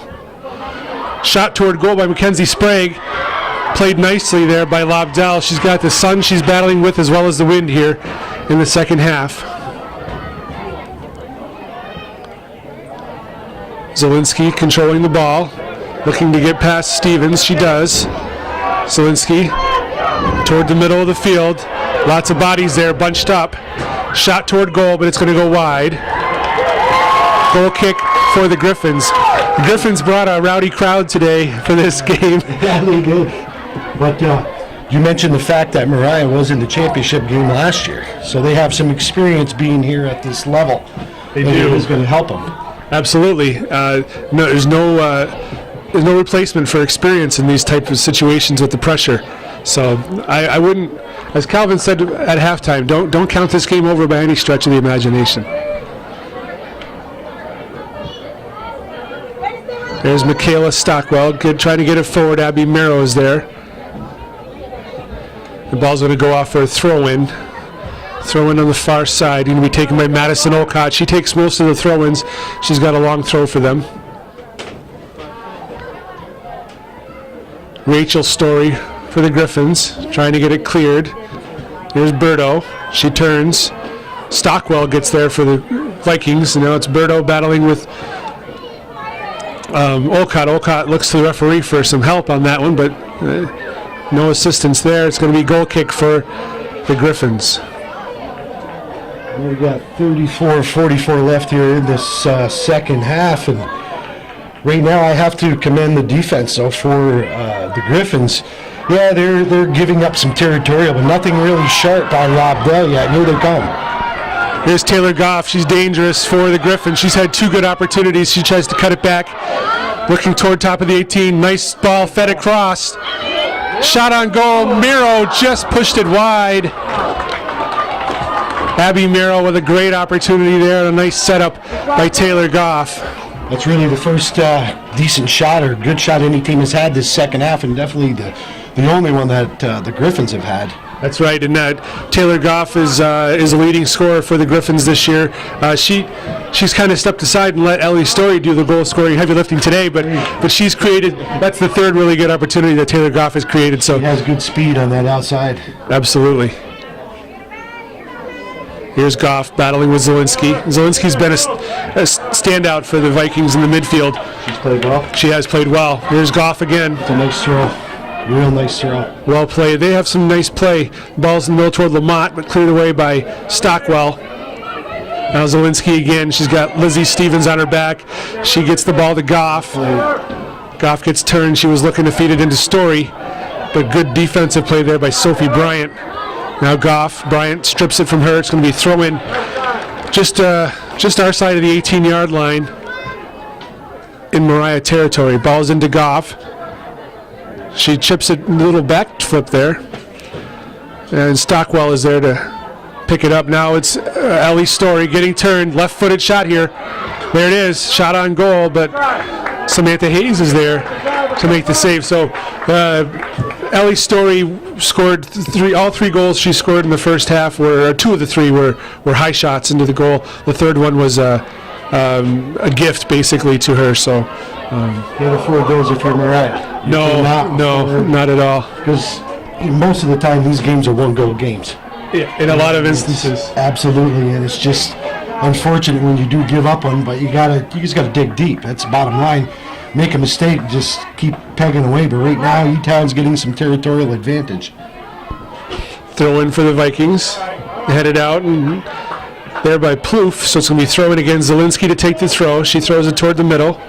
Shot toward goal by Mackenzie Sprague. Played nicely there by Lobdell. She's got the sun she's battling with as well as the wind here in the second half. Zielinski controlling the ball, looking to get past Stevens. She does. Zielinski toward the middle of the field. Lots of bodies there bunched up. Shot toward goal, but it's going to go wide. Goal kick for the Griffins. The Griffins brought a rowdy crowd today for this game. Yeah, they did. But you mentioned the fact that Moriah was in the championship game last year, so they have some experience being here at this level. They do. It's going to help them. Absolutely. There's no replacement for experience in these type of situations with the pressure. So I wouldn't, as Calvin said at halftime, don't count this game over by any stretch of the imagination. There's Michaela Stockwell, good, trying to get it forward. Abby Merrow is there. The ball's going to go off for a throw-in. Throw-in on the far side, going to be taken by Madison Olcott. She takes most of the throw-ins. She's got a long throw for them. Rachel Story for the Griffins, trying to get it cleared. Here's Berto. She turns. Stockwell gets there for the Vikings. And now it's Berto battling with Olcott. Olcott looks to the referee for some help on that one, but no assistance there. It's going to be goal kick for the Griffins. We got 34-44 left here in this second half, and right now I have to commend the defense though for the Griffins. Yeah, they're giving up some territorial, but nothing really sharp on Lobdell yet. Here they come. Here's Taylor Goff. She's dangerous for the Griffins. She's had two good opportunities. She tries to cut it back. Looking toward top of the 18. Nice ball fed across. Shot on goal. Miro just pushed it wide. Abby Merrill with a great opportunity there, and a nice setup by Taylor Goff. That's really the first decent shot or good shot any team has had this second half, and definitely the only one that the Griffins have had. That's right, and Taylor Goff is a leading scorer for the Griffins this year. She's kind of stepped aside and let Ellie Story do the goal scoring heavy lifting today, but she's created. That's the third really good opportunity that Taylor Goff has created. So he has good speed on that outside. Absolutely. Here's Goff battling with Zielinski. Zielinski's been a standout for the Vikings in the midfield. She's played well. She has played well. Here's Goff again. It's a nice throw. Real nice throw. Well played. They have some nice play. Ball's in the middle toward Lamont, but cleared away by Stockwell. Now Zielinski again. She's got Lizzie Stevens on her back. She gets the ball to Goff. Goff gets turned. She was looking to feed it into Story, but good defensive play there by Sophie Bryant. Now Goff, Bryant strips it from her. It's going to be throw-in just our side of the 18-yard line in Moriah territory. Ball's into Goff. She chips it, a little back flip there. And Stockwell is there to pick it up. Now it's Ellie Story getting turned. Left-footed shot here. There it is. Shot on goal, but Samantha Hayes is there to make the save. So Ellie Story scored all three goals she scored in the first half, two of the three were high shots into the goal. The third one was a gift basically to her. So the other four goals are for Moriah. No, not at all. Because most of the time these games are one-goal games. Yeah, in a lot of instances. Absolutely, and it's just unfortunate when you do give up one, but you just gotta dig deep. That's the bottom line. Make a mistake, just keep pegging away. But right now, E-Town's getting some territorial advantage. Throw in for the Vikings. Headed out and there by Plouffe, so it's going to be throw in again. Zielinski to take the throw. She throws it toward the middle.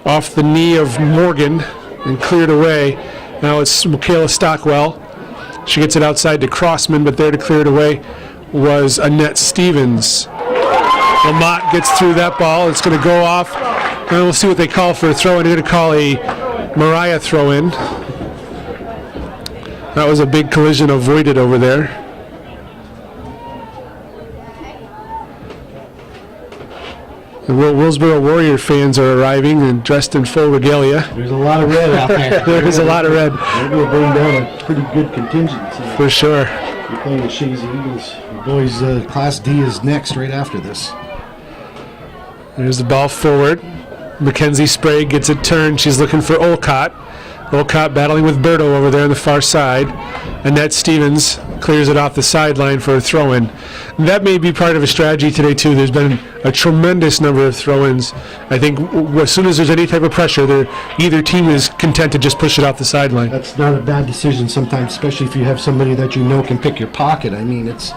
Off the knee of Morgan and cleared away. Now it's Michaela Stockwell. She gets it outside to Crossman, but there to clear it away was Annette Stevens. Lamont gets through that ball. It's going to go off. And we'll see what they call for a throw-in. They're going to call a Moriah throw-in. That was a big collision avoided over there. The Willsboro Warrior fans are arriving and dressed in full regalia. There's a lot of red out there. There is a lot of red. Maybe we'll bring down a pretty good contingent. For sure. We're playing the Shazy Eagles. The boys, Class D is next right after this. There's the ball forward. Mackenzie Sprague gets it turned. She's looking for Olcott. Olcott battling with Berto over there on the far side. Annette Stevens clears it off the sideline for a throw-in. That may be part of a strategy today, too. There's been a tremendous number of throw-ins. I think as soon as there's any type of pressure, either team is content to just push it off the sideline. That's not a bad decision sometimes, especially if you have somebody that you know can pick your pocket. I mean, it's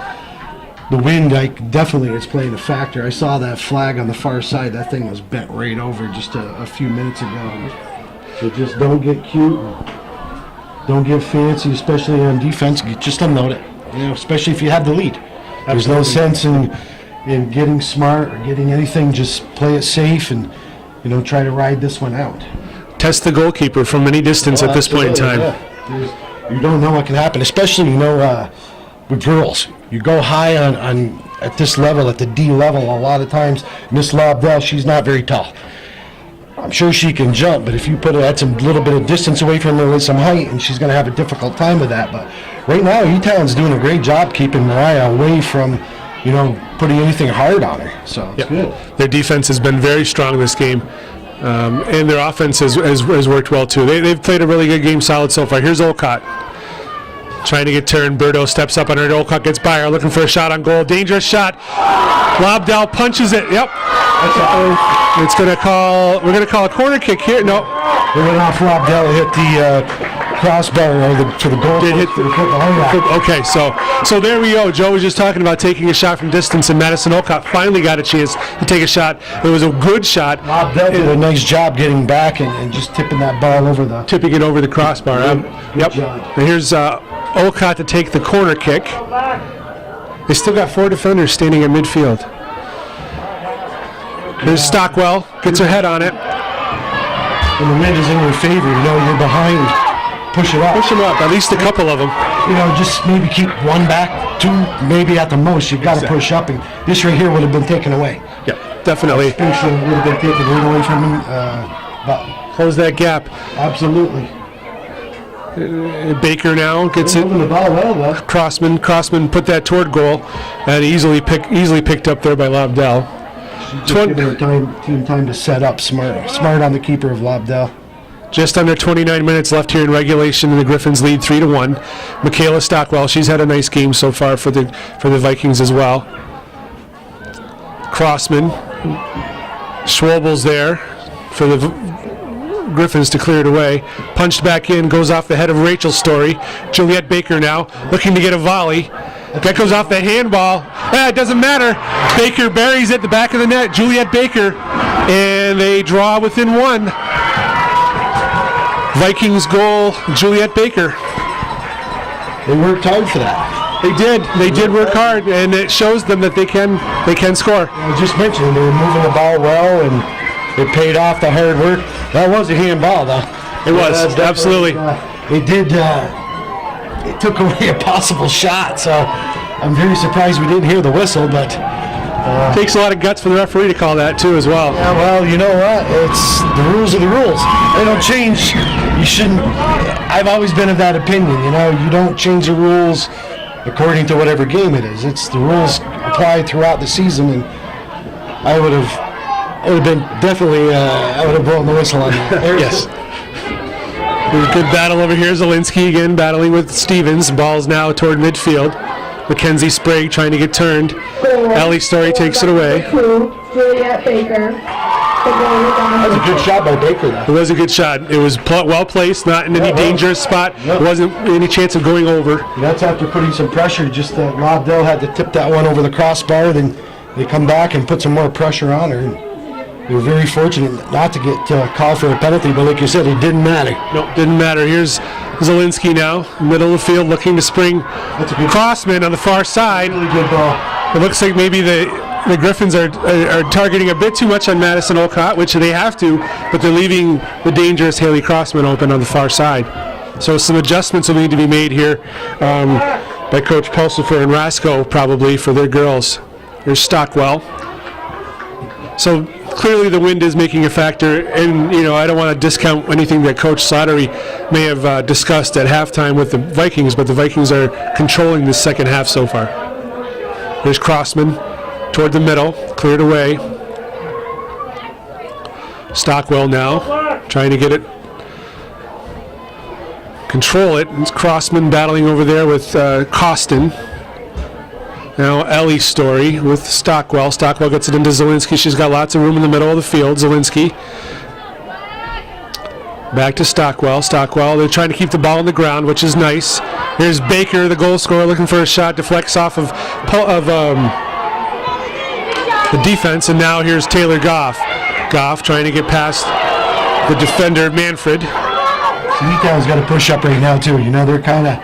the wind, definitely is playing a factor. I saw that flag on the far side. That thing was bent right over just a few minutes ago. So just don't get cute. Don't get fancy, especially on defense. Just unload it. Especially if you have the lead. There's no sense in getting smart or getting anything. Just play it safe and try to ride this one out. Test the goalkeeper from any distance at this point in time. Yeah. You don't know what can happen, especially with girls. You go high on at this level, at the D level. A lot of times, Miss Lobdell, she's not very tall. I'm sure she can jump, but if you put her at some little bit of distance away from her with some height, and she's going to have a difficult time with that. But right now, E-Town's doing a great job keeping Moriah away from, putting anything hard on her. So it's good. Their defense has been very strong this game, and their offense has worked well too. They've played a really good game, solid so far. Here's Olcott. Trying to get turned. Berto steps up on her. Olcott gets by her, looking for a shot on goal. Dangerous shot. Lobdell punches it. Yep. It's going to call. We're going to call a corner kick here. No. It went off Lobdell. Hit the crossbar to the goal. Did hit okay, so there we go. Joe was just talking about taking a shot from distance, and Madison Olcott finally got a chance to take a shot. It was a good shot. Lobdell did a nice job getting back and just tipping that ball over tipping it over the crossbar. Good job. And here's Olcott to take the corner kick. They still got 4 defenders standing at midfield. There's Stockwell, gets her head on it. When the wind is in your favor, you're behind. Push it up. Push them up, at least a couple of them. Just maybe keep one back, 2 maybe at the most. You've got to push up, and this right here would have been taken away. Yeah, definitely. Would have been taken right away from him. But close that gap. Absolutely. Baker now gets it. Moving the ball well, though. Crossman put that toward goal, and easily picked up there by Lobdell. Just giving her time to set up. Smart on the keeper of Lobdell. Just under 29 minutes left here in regulation, and the Griffins lead 3-1. Michaela Stockwell, she's had a nice game so far for the Vikings as well. Crossman, Schwabel's there for the Griffins to clear it away. Punched back in, goes off the head of Rachel Story. Juliet Baker now looking to get a volley. That goes off the handball. It doesn't matter. Baker buries it at the back of the net. Juliet Baker, and they draw within 1. Vikings goal, Juliet Baker. They worked hard for that. They did. They did work hard, and it shows them that they can score. I just mentioned they were moving the ball well, and it paid off the hard work. That was a handball, though. It was, absolutely. It did. It took away a possible shot, so I'm very surprised we didn't hear the whistle, but takes a lot of guts for the referee to call that too as well. Yeah, well, you know what? It's the rules are the rules. They don't change. You shouldn't. I've always been of that opinion. You don't change the rules according to whatever game it is. It's the rules applied throughout the season, and I would have been definitely. I would have blown the whistle on that. Yes. Good battle over here. Zielinski again battling with Stevens. Ball's now toward midfield. Mackenzie Sprague trying to get turned. Ellie Story takes it away. Juliet Baker. That was a good shot by Baker, though. It was a good shot. It was well placed, not in any dangerous spot. There wasn't any chance of going over. That's after putting some pressure. Just that Lobdell had to tip that one over the crossbar. Then they come back and put some more pressure on her. And they were very fortunate not to get called for a penalty, but like you said, it didn't matter. Nope, didn't matter. Here's Zielinski now, middle of the field, looking to spring That's a good, Crossman on the far side. really good ball. It looks like maybe the Griffins are targeting a bit too much on Madison Olcott, which they have to, but they're leaving the dangerous Haley Crossman open on the far side. So some adjustments will need to be made here by Coach Pulsifer and Rasco probably for their girls. Here's Stockwell. So clearly the wind is making a factor, and I don't want to discount anything that Coach Slattery may have discussed at halftime with the Vikings, but the Vikings are controlling the second half so far. There's Crossman toward the middle, cleared away. Stockwell now trying to get it, control it. It's Crossman battling over there with Costin. Now Ellie Story with Stockwell. Stockwell gets it into Zielinski. She's got lots of room in the middle of the field. Zielinski. Back to Stockwell. Stockwell, they're trying to keep the ball on the ground, which is nice. Here's Baker, the goal scorer, looking for a shot. Deflects off of the defense, and now here's Taylor Goff. Goff trying to get past the defender, Manfred. Newtown's got to push up right now too. They're kind of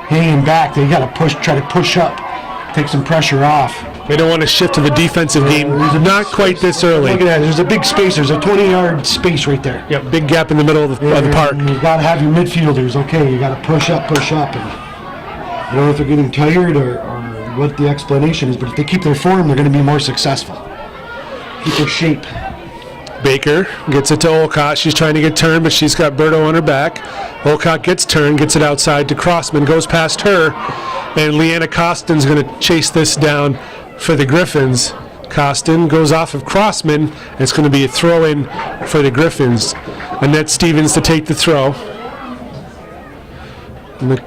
hanging back. They got to try to push up, take some pressure off. They don't want to shift to the defensive game. Not quite this early. Look at that. There's a big space. There's a 20-yard space right there. Yep, big gap in the middle of the park. You got to have your midfielders. Okay, you got to push up. And I don't know if they're getting tired or what the explanation is, but if they keep their form, they're going to be more successful. Keep their shape. Baker gets it to Olcott. She's trying to get turned, but she's got Berto on her back. Olcott gets turned, gets it outside to Crossman, goes past her, and Leanna Costin's going to chase this down for the Griffins. Costin goes off of Crossman, and it's going to be a throw-in for the Griffins. Annette Stevens to take the throw. And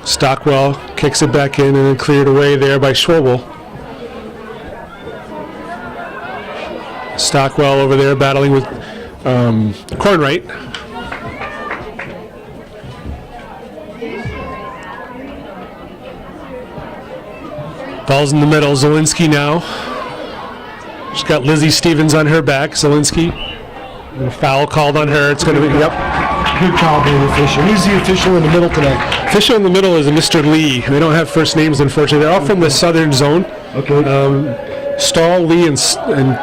Stockwell kicks it back in and then cleared away there by Schwobel. Stockwell over there battling with Kornwright. Ball's in the middle. Zielinski now. She's got Lizzie Stevens on her back. Zielinski. And a foul called on her. It's going to be, yep. Good call by the official. Who's the official in the middle today? Official in the middle is a Mr. Lee. They don't have first names, unfortunately. They're all from the southern zone. Okay. Stahl, Lee, and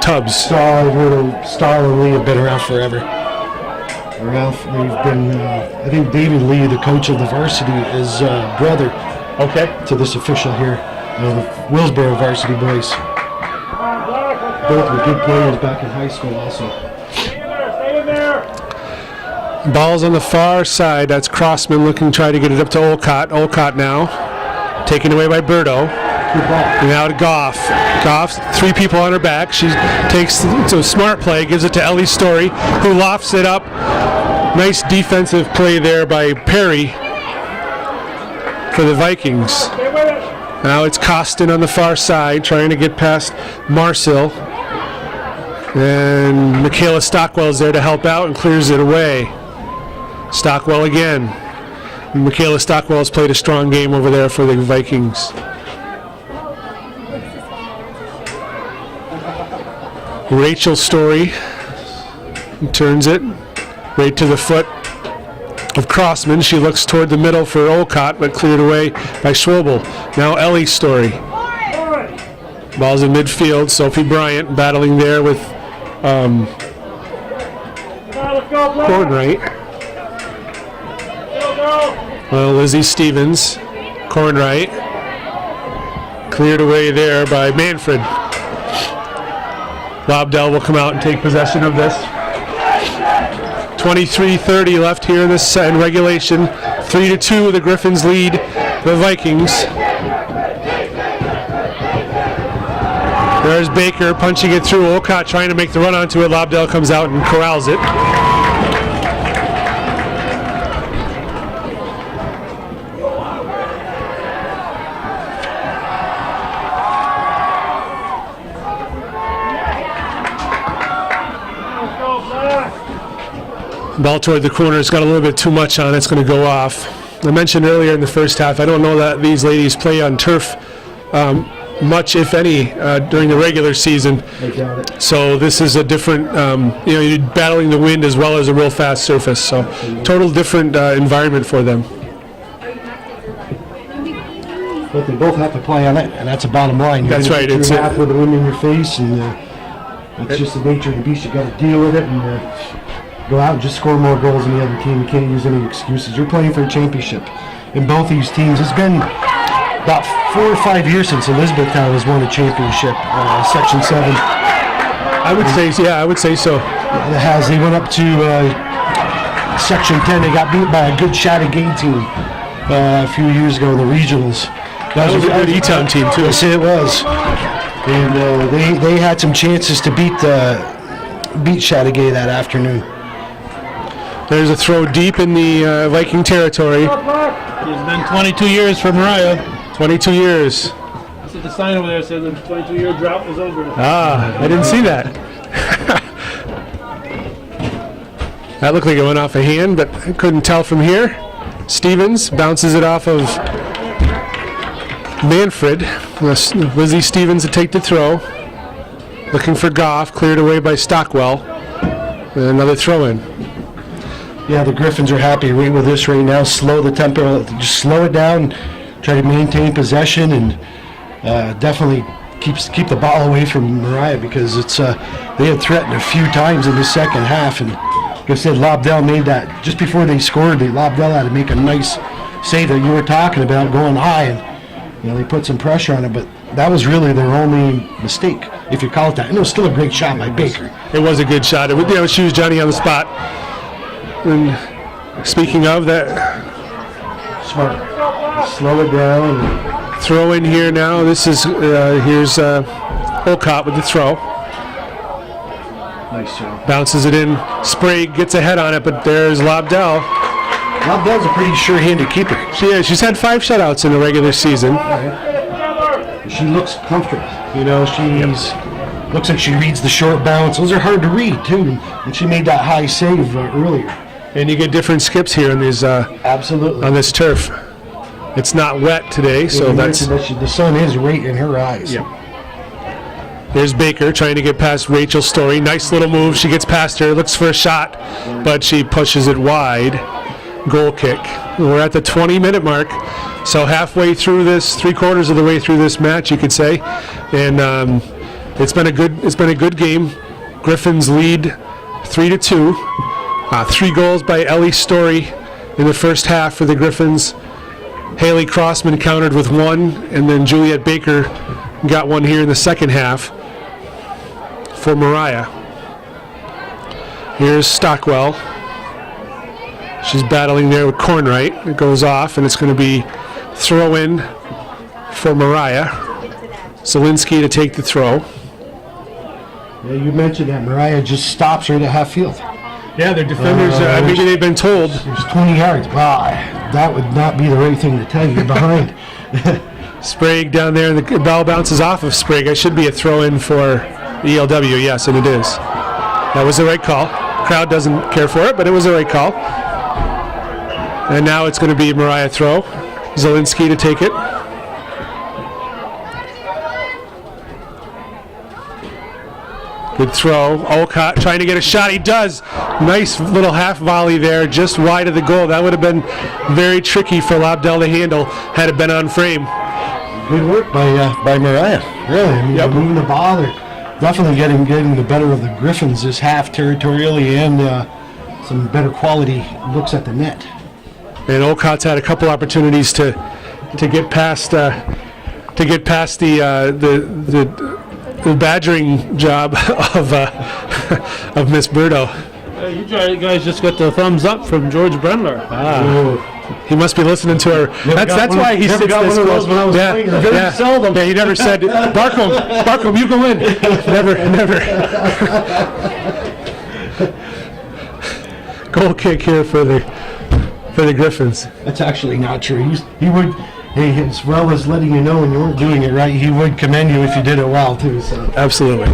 Tubbs. Stahl and Lee have been around forever. They've been, I think David Lee, the coach of the varsity, is brother to this official here. The Willsboro varsity boys. Both were good players back in high school also. Stay in there. Ball's on the far side. That's Crossman looking to try to get it up to Olcott. Olcott now. Taken away by Berto. And now to Goff. Goff, three people on her back. She takes a smart play, gives it to Ellie Story, who lofts it up. Nice defensive play there by Perry for the Vikings. Now it's Costin on the far side, trying to get past Marcel. And Michaela Stockwell's there to help out and clears it away. Stockwell again. Michaela Stockwell has played a strong game over there for the Vikings. Rachel Story turns it right to the foot of Crossman. She looks toward the middle for Olcott, but cleared away by Schwobel. Now Ellie Story. Ball's in midfield. Sophie Bryant battling there with Kornwright. Well, Lizzie Stevens. Kornwright. Cleared away there by Manfred. Lobdell will come out and take possession of this. 23:30 left here in this in regulation. 3-2, the Griffins lead the Vikings. There's Baker punching it through. Olcott trying to make the run onto it. Lobdell comes out and corrals it. Ball toward the corner. It's got a little bit too much on it. It's going to go off. I mentioned earlier in the first half, I don't know that these ladies play on turf much, if any, during the regular season. I doubt it. So this is a different, you're battling the wind as well as a real fast surface. So total different environment for them. But they both have to play on it, and that's a bottom line. You're That's gonna right, get it's through a- half with the wind in your face, and it's just the nature of the beast. You got to deal with it and go out and just score more goals than the other team. You can't use any excuses. You're playing for a championship. In both these teams, it's been about 4 or 5 years since Elizabethtown has won a championship, Section 7. I would say, yeah, I would say so. It has. They went up to Section 10. They got beat by a good Chattagay team a few years ago in the regionals. That was a good E-Town team too. Yes, it was. And they had some chances to beat Chattagay that afternoon. There's a throw deep in the Viking territory. It's been 22 years for Moriah. 22 years. That's what the sign over there says the 22-year drought is over. Ah, I didn't see that. That looked like it went off a hand, but I couldn't tell from here. Stevens bounces it off of Manfred. Lizzie Stevens to take the throw. Looking for Goff, cleared away by Stockwell. And another throw in. Yeah, the Griffins are happy right with this right now. Slow the tempo, just slow it down, try to maintain possession, and definitely keep the ball away from Moriah, because it's they had threatened a few times in the second half, and like I said, Lobdell made that just before they scored. Lobdell had to make a nice save that you were talking about, going high, and they put some pressure on it, but that was really their only mistake, if you call it that. And it was still a great shot by Baker. It was a good shot. She was Johnny on the spot. And speaking of that, Smart. Slow it down. throw in here now. This is here's Olcott with the throw. Nice job. Bounces it in. Sprague gets ahead on it, but there's Lobdell. Lobdell's a pretty sure-handed keeper. She's had 5 shutouts in the regular season. She looks comfortable. She's looks like she reads the short bounce. Those are hard to read too, and she made that high save earlier. And you get different skips here on these Absolutely. on this turf. It's not wet today, so You that's. mentioned that the sun is right in her eyes. There's Baker trying to get past Rachel Story. Nice little move. She gets past her, looks for a shot, but she pushes it wide. Goal kick. We're at the 20-minute mark, so halfway through this, 3/4 of the way through this match, you could say, and it's been a good game. Griffins lead 3-2. 3 goals by Ellie Story in the first half for the Griffins. Haley Crossman countered with 1, and then Juliet Baker got 1 here in the second half for Moriah. Here's Stockwell. She's battling there with Cornwright. It goes off, and it's going to be throw-in for Moriah. Zielinski to take the throw. Yeah, you mentioned that Moriah just stops right at half field. Yeah, their defenders, maybe they've been told. There's 20 yards. Wow, that would not be the right thing to tell you. You're behind. Sprague down there, and the ball bounces off of Sprague. It should be a throw-in for ELW, yes, and it is. That was the right call. Crowd doesn't care for it, but it was the right call. And now it's going to be Moriah throw. Zielinski to take it. Good throw. Olcott trying to get a shot. He does. Nice little half volley there, just wide of the goal. That would have been very tricky for Lobdell to handle had it been on frame. Good work by Moriah. Really, I mean, Yep. moving the ball. They're definitely getting the better of the Griffins this half territorially, and some better quality looks at the net. And Olcott's had a couple opportunities to get past the badgering job of Miss Burdo. You guys just got the thumbs up from George Brendler. He must be listening to her. That's why he sits this close. When I was playing. Very seldom. Yeah, he never said, Barcombe, you go in. Never. Goal kick here for the Griffins. That's actually not true. He would, as well as letting you know when you weren't doing it right, he would commend you if you did it well too. So. Absolutely.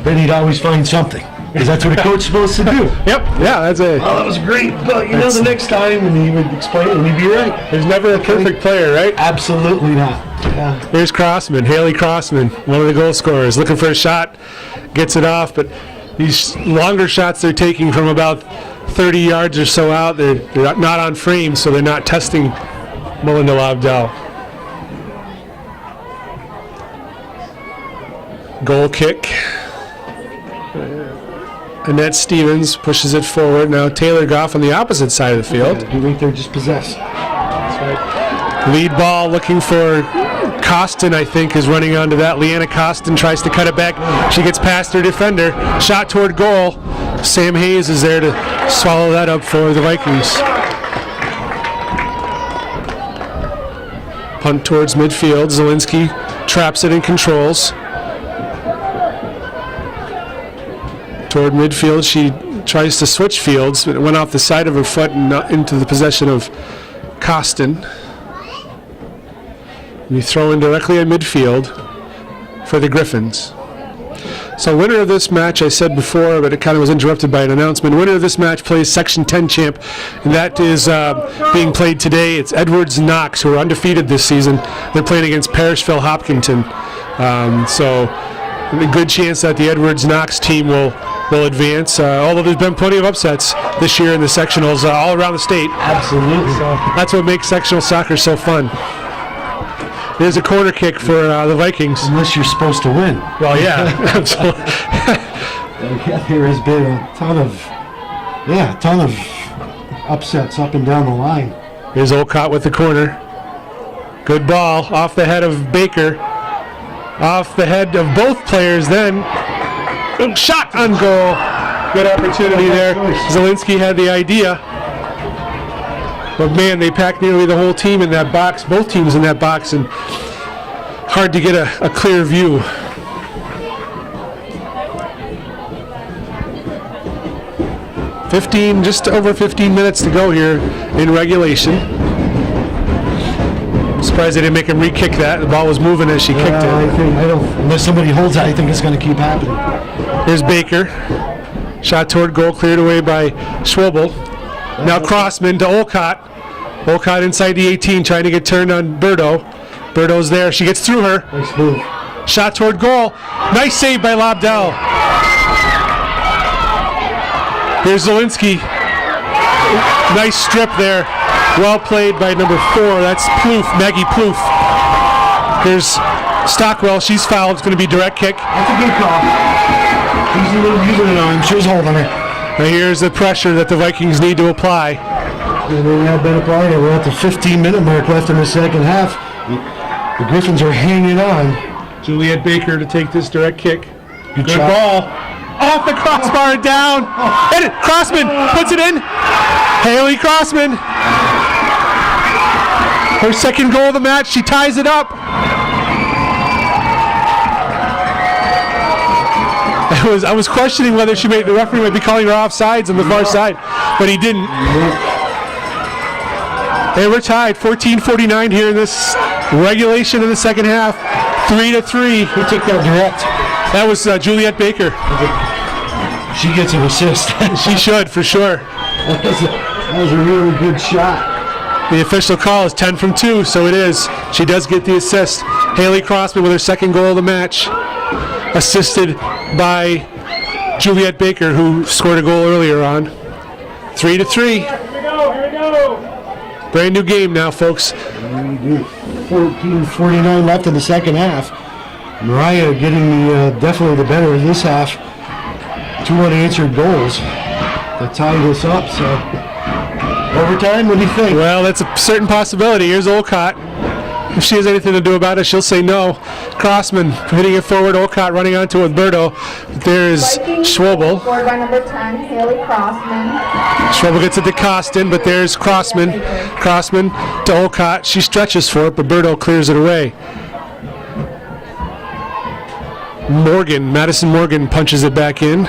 Then he'd always find something, because that's what a coach's supposed to do. Yep. Yeah, that's it. Oh, that was great, but the next time, and he would explain it, and he'd be right. There's never a perfect player, right? Absolutely not. Yeah. There's Crossman, Haley Crossman, one of the goal scorers, looking for a shot, gets it off, but these longer shots they're taking from about 30 yards or so out, they're not on frame, so they're not testing Melinda Lobdell. Goal kick. Annette Stevens pushes it forward. Now Taylor Goff on the opposite side of the field. You think they're just possessed? Lead ball looking for Costin, I think, is running onto that. Leanna Costin tries to cut it back. She gets past her defender. Shot toward goal. Sam Hayes is there to swallow that up for the Vikings. Punt towards midfield. Zielinski traps it and controls. Toward midfield, she tries to switch fields, but it went off the side of her foot and into the possession of Costin. We throw in directly at midfield for the Griffins. So winner of this match, I said before, but it kind of was interrupted by an announcement. Winner of this match plays Section 10 champ, and that is being played today. It's Edwards Knox, who are undefeated this season. They're playing against Parishville Hopkinton. So a good chance that the Edwards Knox team will advance, although there's been plenty of upsets this year in the sectionals all around the state. Absolutely. So that's what makes sectional soccer so fun. There's a corner kick for the Vikings. Unless you're supposed to win. Well, yeah, absolutely. Yeah, there has been a ton of upsets up and down the line. Here's Olcott with the corner. Good ball off the head of Baker. Off the head of both players then. Shot on goal. Good opportunity there. Zielinski had the idea. But man, they packed nearly the whole team in that box, both teams in that box, and hard to get a clear view. Just over 15 minutes to go here in regulation. I'm surprised they didn't make him re-kick that. The ball was moving as she kicked it. I don't. Unless somebody holds it, I think it's going to keep happening. Here's Baker. Shot toward goal, cleared away by Schwobel. Now Crossman to Olcott. Olcott inside the 18, trying to get turned on Berto. Berto's there. She gets through her. Nice move. Shot toward goal. Nice save by Lobdell. Here's Zielinski. Nice strip there. Well played by number 4. That's Plouffe, Maggie Plouffe. Here's Stockwell. She's fouled. It's going to be direct kick. That's a good call. He's a little using it on. She was holding her. Now here's the pressure that the Vikings need to apply. And they have been applying it. We're at the 15-minute mark left in the second half. The Griffins are hanging on. Juliet Baker to take this direct kick. Good shot. ball. Off the crossbar and down. And Crossman puts it in. Haley Crossman. Her second goal of the match. She ties it up. I was questioning whether the referee might be calling her offsides on the far side, but he didn't. And we're tied, 14:49 here in this regulation in the second half, 3-3. Who took that direct? That was Juliet Baker. She gets an assist. She should, for sure. That was a really good shot. The official call is 10 from 2, so it is. She does get the assist. Haley Crossman with her second goal of the match, assisted by Juliet Baker, who scored a goal earlier on. 3-3. Here we go. Brand new game now, folks. 14:49 left in the second half. Moriah getting definitely the better of this half. 2 unanswered goals that tied us up. So overtime, what do you think? Well, that's a certain possibility. Here's Olcott. If she has anything to do about it, she'll say no. Crossman hitting it forward. Olcott running onto it with Berto. There's Schwobel. Scored by number 10, Haley Crossman. Schwobel gets it to Costin, but there's Crossman. Crossman to Olcott. She stretches for it, but Berto clears it away. Madison Morgan punches it back in.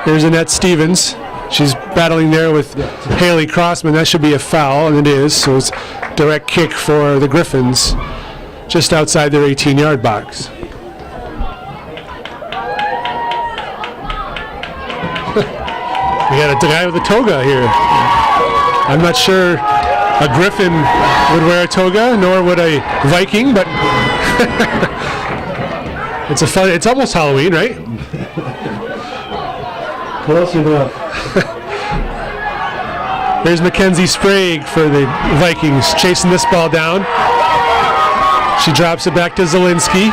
Here's Annette Stevens. She's battling there with Haley Crossman. That should be a foul, and it is. So it's direct kick for the Griffins just outside their 18-yard box. We got a guy with a toga here. I'm not sure a Griffin would wear a toga, nor would a Viking, but it's almost Halloween, right? Close enough. There's Mackenzie Sprague for the Vikings, chasing this ball down. She drops it back to Zielinski.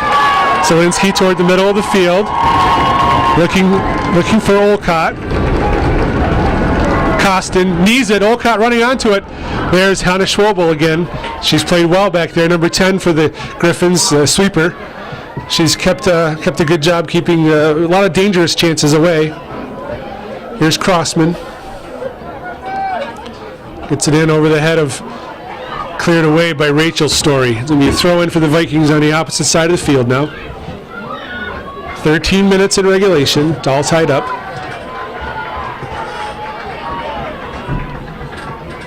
Zielinski toward the middle of the field, looking for Olcott. Costin knees it. Olcott running onto it. There's Hannah Schwobel again. She's played well back there. Number 10 for the Griffins, sweeper. She's kept a good job keeping a lot of dangerous chances away. Here's Crossman. Gets it in over the head of, cleared away by Rachel Story. It's going to be a throw in for the Vikings on the opposite side of the field now. 13 minutes in regulation. It's all tied up.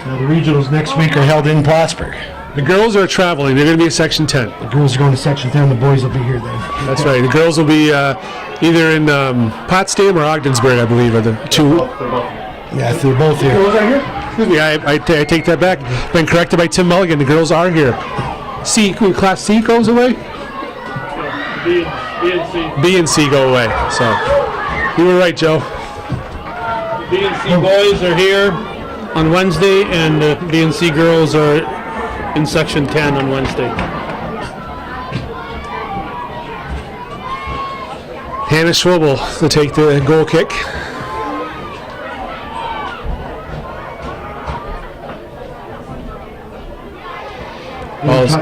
Now the regionals next week are held in Plattsburgh. The girls are traveling. They're going to be at Section 10. The girls are going to Section 10. The boys will be here then. That's right. The girls will be either in Potsdam or Ogdensburg, I believe, are the two. Yeah, they're both here. Girls are here? Excuse me, I take that back. Been corrected by Tim Mulligan. The girls are here. Class C goes away? B and C. B and C go away. So you were right, Joe. B and C boys are here on Wednesday, and the B and C girls are in Section 10 on Wednesday. Hannah Schwobel to take the goal kick.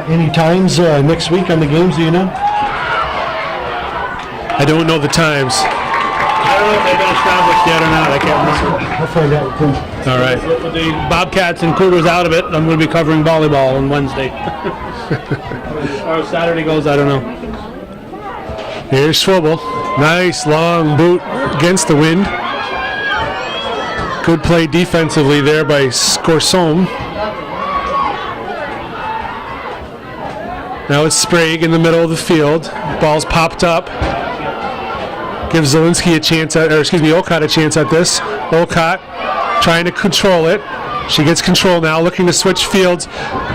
Any times next week on the games, do you know? I don't know the times. I don't know if they've been established yet or not. I can't remember. I'll find out with them. All right. With the Bobcats and Cougars out of it, I'm going to be covering volleyball on Wednesday. Or Saturday goes, I don't know. Here's Schwobel. Nice long boot against the wind. Good play defensively there by Scorsone. Now it's Sprague in the middle of the field. Ball's popped up. Gives Zielinski a chance at, Olcott a chance at this. Olcott trying to control it. She gets control now, looking to switch fields.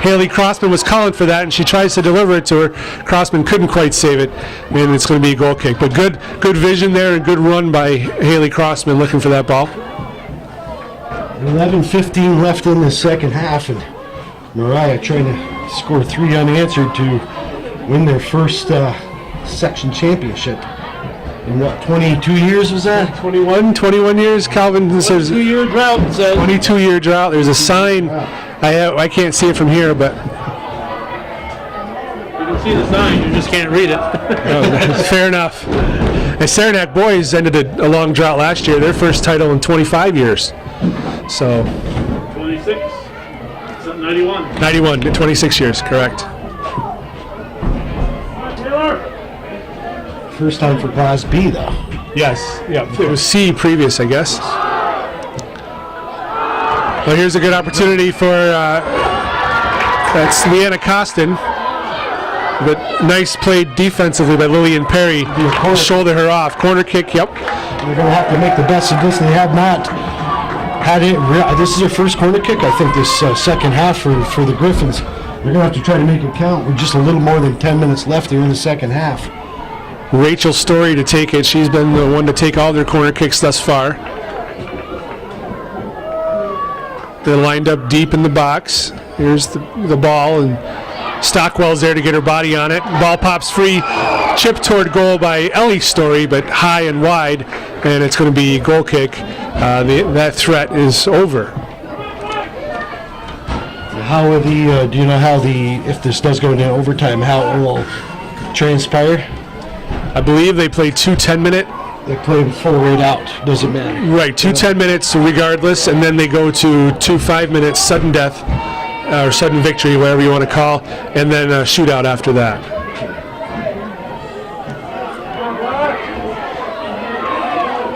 Haley Crossman was calling for that, and she tries to deliver it to her. Crossman couldn't quite save it, and it's going to be a goal kick. But good vision there and good run by Haley Crossman looking for that ball. 11:15 left in the second half, and Moriah trying to score 3 unanswered to win their first section championship. In what, 22 years was that? 21 years. Calvin says 2-year drought. 22-year drought. There's a sign. I can't see it from here, but You can see the sign, you just can't read it. fair enough. And Saranac boys ended a long drought last year. Their first title in 25 years. So 26. 91. 91, 26 years, correct. First time for Class B, though. Yes, yeah. It was C previous, I guess. Well, here's a good opportunity for that's Leanna Costin. But nice play defensively by Lillian Perry. Shoulder her off. Corner kick, yep. They're going to have to make the best of this. They have not had it. This is their first corner kick, I think, this second half for the Griffins. They're going to have to try to make it count with just a little more than 10 minutes left here in the second half. Rachel Story to take it. She's been the one to take all their corner kicks thus far. They're lined up deep in the box. Here's the ball, and Stockwell's there to get her body on it. Ball pops free. Chip toward goal by Ellie Story, but high and wide, and it's going to be a goal kick. That threat is over. How will do you know how if this does go into overtime, how it will transpire? I believe they play 2 10-minute. They play full rate out, doesn't matter. Right, 2 10 minutes regardless, and then they go to 2 5-minute sudden death, or sudden victory, whatever you want to call, and then a shootout after that.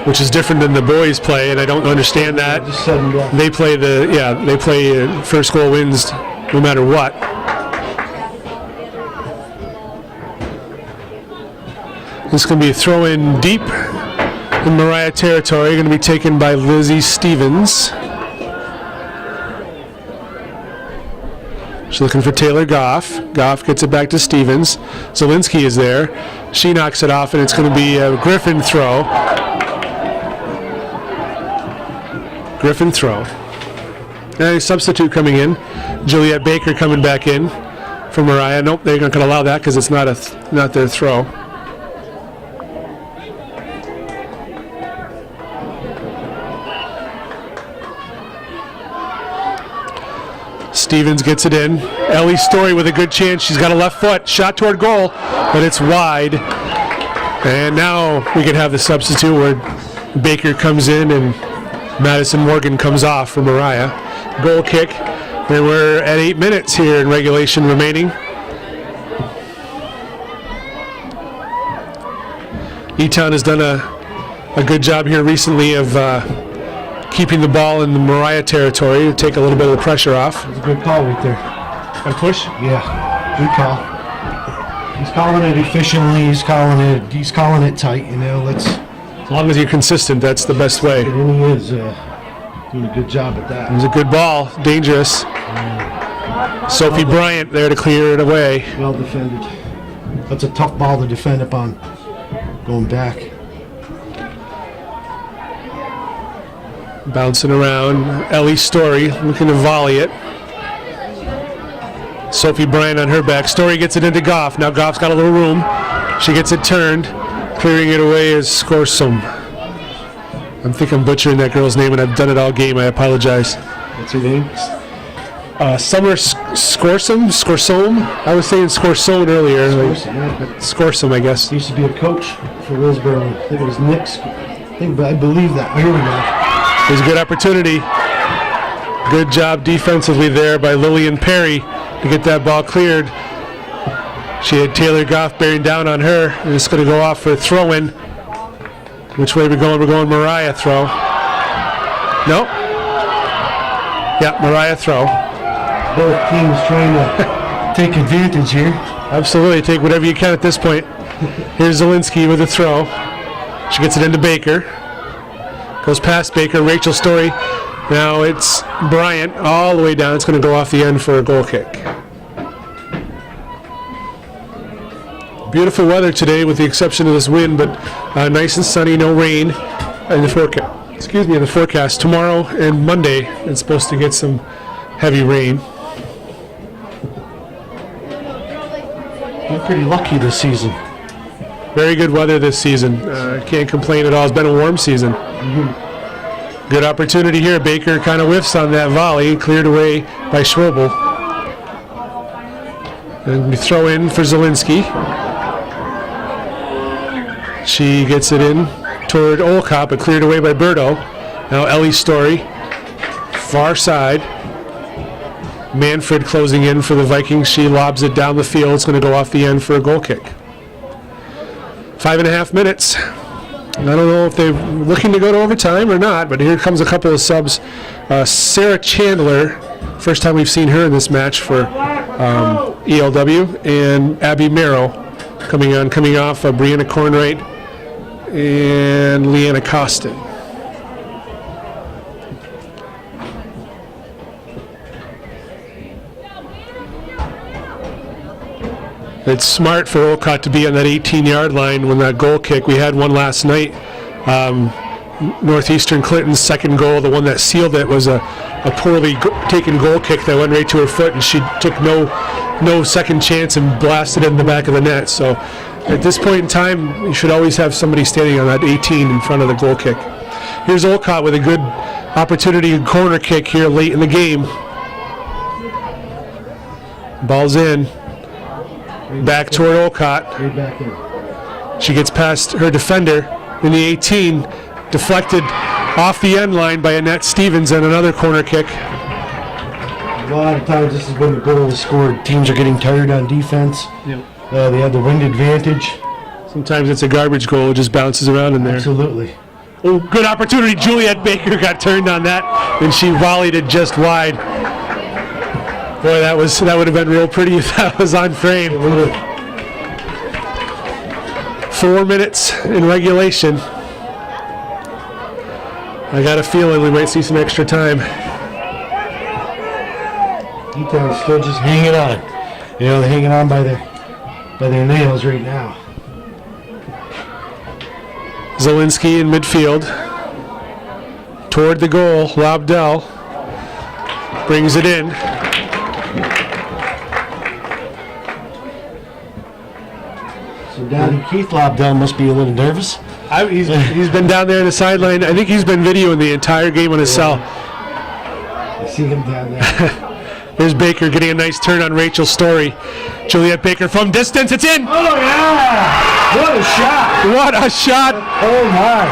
Which is different than the boys play, and I don't understand that. Just sudden death. They play first goal wins no matter what. This is going to be a throw in deep in Moriah territory, going to be taken by Lizzie Stevens. She's looking for Taylor Goff. Goff gets it back to Stevens. Zielinski is there. She knocks it off, and it's going to be a Griffin throw. Griffin throw. And a substitute coming in. Juliet Baker coming back in for Moriah. Nope, they're not going to allow that because it's not not their throw. Stevens gets it in. Ellie Story with a good chance. She's got a left foot. Shot toward goal, but it's wide. And now we can have the substitute where Baker comes in and Madison Morgan comes off for Moriah. Goal kick. And we're at 8 minutes here in regulation remaining. E-Town has done a good job here recently of keeping the ball in the Moriah territory to take a little bit of the pressure off. It's a good call right there. And push? Yeah, good call. He's calling it efficiently. He's calling it tight. You know, let's. As long as you're consistent, that's the best way. And he is doing a good job at that. It was a good ball, dangerous. Sophie Bryant there to clear it away. Well defended. That's a tough ball to defend upon going back. Bouncing around. Ellie Story looking to volley it. Sophie Bryant on her back. Story gets it into Goff. Now Goff's got a little room. She gets it turned. Clearing it away is Scorsum. I think I'm butchering that girl's name, and I've done it all game. I apologize. What's her name? Summer Scorsum? Scorsome? I was saying Scorsone earlier. Scorsum, I guess. He used to be a coach for Wilsboro. I think it was Nick's. I believe that. Here we go. There's a good opportunity. Good job defensively there by Lillian Perry to get that ball cleared. She had Taylor Goff bearing down on her, and it's going to go off for a throw-in. Which way are we going? We're going Moriah throw. Nope. Yeah, Moriah throw. Both teams trying to take advantage here. Absolutely, take whatever you can at this point. Here's Zielinski with a throw. She gets it into Baker. Goes past Baker, Rachel Story. Now it's Bryant all the way down. It's going to go off the end for a goal kick. Beautiful weather today with the exception of this wind, but nice and sunny, no rain in the forecast. In the forecast. Tomorrow and Monday it's supposed to get some heavy rain. We're pretty lucky this season. Very good weather this season. Can't complain at all. It's been a warm season. Good opportunity here. Baker kind of whiffs on that volley, cleared away by Schwebel. And we throw in for Zielinski. She gets it in toward Olcott, but cleared away by Berto. Now Ellie Story, far side. Manfred closing in for the Vikings. She lobs it down the field. It's going to go off the end for a goal kick. 5.5 minutes. I don't know if they're looking to go to overtime or not, but here comes a couple of subs. Sarah Chandler, first time we've seen her in this match for ELW, and Abby Merrill coming off of Brianna Cornwright and Leanna Costin. It's smart for Olcott to be on that 18-yard line when that goal kick. We had one last night. Northeastern Clinton's second goal, the one that sealed it, was a poorly taken goal kick that went right to her foot, and she took no second chance and blasted it in the back of the net. So at this point in time, you should always have somebody standing on that 18 in front of the goal kick. Here's Olcott with a good opportunity corner kick here late in the game. Ball's in. Back toward Olcott. She gets past her defender in the 18, deflected off the end line by Annette Stevens, and another corner kick. A lot of times this is when the goal is scored. Teams are getting tired on defense. Yep. They have the wind advantage. Sometimes it's a garbage goal. It just bounces around in there. Absolutely. Oh, good opportunity. Juliet Baker got turned on that, and she volleyed it just wide. Boy, that would have been real pretty if that was on frame. 4 minutes in regulation. I got a feeling we might see some extra time. E-Town's still just hanging on. You know, they're hanging on by their nails right now. Zielinski in midfield. Toward the goal, Lobdell brings it in. So Daddy Keith Lobdell must be a little nervous. He's been down there on the sideline. I think he's been videoing the entire game on his cell. I see him down there. There's Baker getting a nice turn on Rachel Story. Juliet Baker from distance, it's in! Oh, yeah! What a shot! What a shot! Oh, my.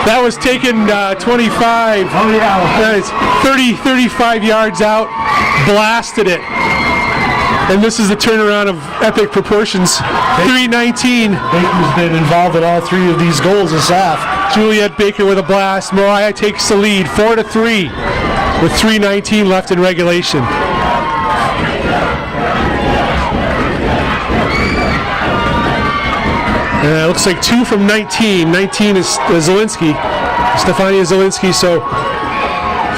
That was taken 25. Oh, yeah. Nice. 35 yards out, blasted it. And this is the turnaround of epic proportions. 3:19. Baker's been involved in all three of these goals this half. Juliet Baker with a blast. Moriah takes the lead, 4-3, with 3:19 left in regulation. It looks like 2 from 19. 19 is Zielinski, Stefania Zielinski. So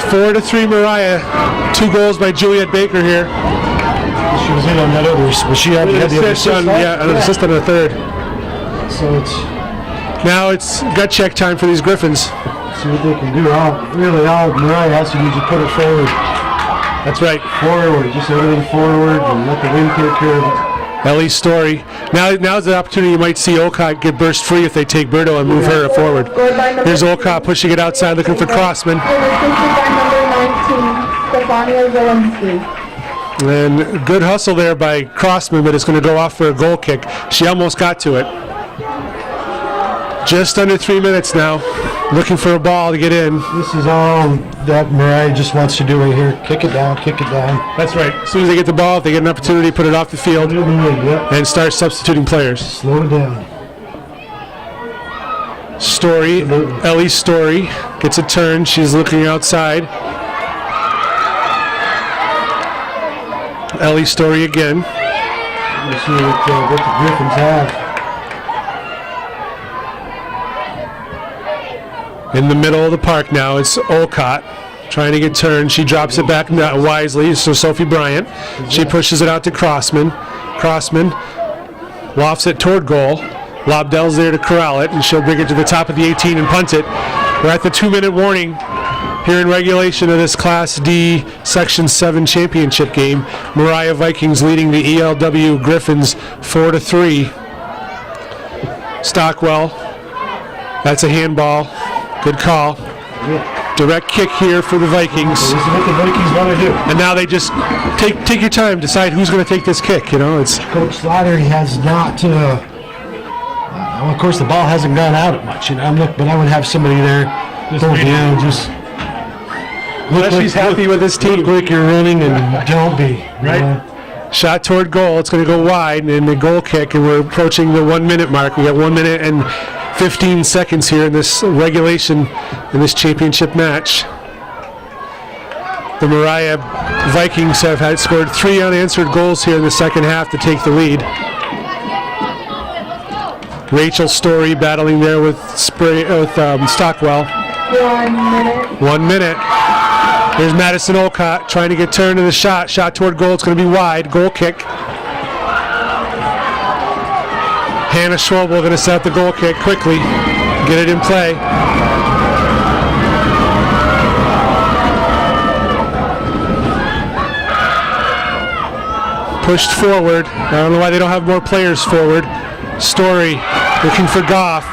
4-3 Moriah. 2 goals by Juliet Baker here. She was in on that other. Was she had the other assist? An assist on the third. So Now it's gut check time for these Griffins. See what they can do. All Moriah has to do is put it forward. That's right. Forward, just everything forward, and let the wind take care of it. Ellie Story. Now's the opportunity you might see Olcott get burst free if they take Berto and move her forward. Here's Olcott pushing it outside, looking for Crossman. Assisted by number 19, Stefania Zielinski. And good hustle there by Crossman, but it's going to go off for a goal kick. She almost got to it. Just under 3 minutes now. Looking for a ball to get in. This is all that Moriah just wants to do right here. Kick it down, kick it down. That's right. As soon as they get the ball, if they get an opportunity, put it off the field Yep. and start substituting players. Slow it down. Story, Ellie Story gets a turn. She's looking outside. Ellie Story again. Let's see what the Griffins have. In the middle of the park now, it's Olcott trying to get turned. She drops it back wisely, so Sophie Bryant. She pushes it out to Crossman. Crossman lofts it toward goal. Lobdell's there to corral it, and she'll bring it to the top of the 18 and punt it. We're at the 2-minute warning here in regulation of this Class D Section 7 championship game. Moriah Vikings leading the ELW Griffins 4-3. Stockwell, that's a handball. Good call. Direct kick here for the Vikings. This is what the Vikings want to do. And now they just take your time, decide who's going to take this kick. You know, it's Coach Slattery has not. Well, of course, the ball hasn't gone out much. You know, but I would have somebody there. Just unless she's happy with this team. Look like you're running and don't be. Right. Shot toward goal. It's going to go wide, and the goal kick, and we're approaching the 1 minute mark. We got 1 minute and 15 seconds here in this regulation, in this championship match. The Moriah Vikings have had scored 3 unanswered goals here in the second half to take the lead. Rachel Story battling there with Stockwell. 1 minute. 1 minute. Here's Madison Olcott trying to get turned to the shot. Shot toward goal. It's going to be wide. Goal kick. Hannah Schwabel going to set up the goal kick quickly. Get it in play. Pushed forward. I don't know why they don't have more players forward. Story looking for Goff.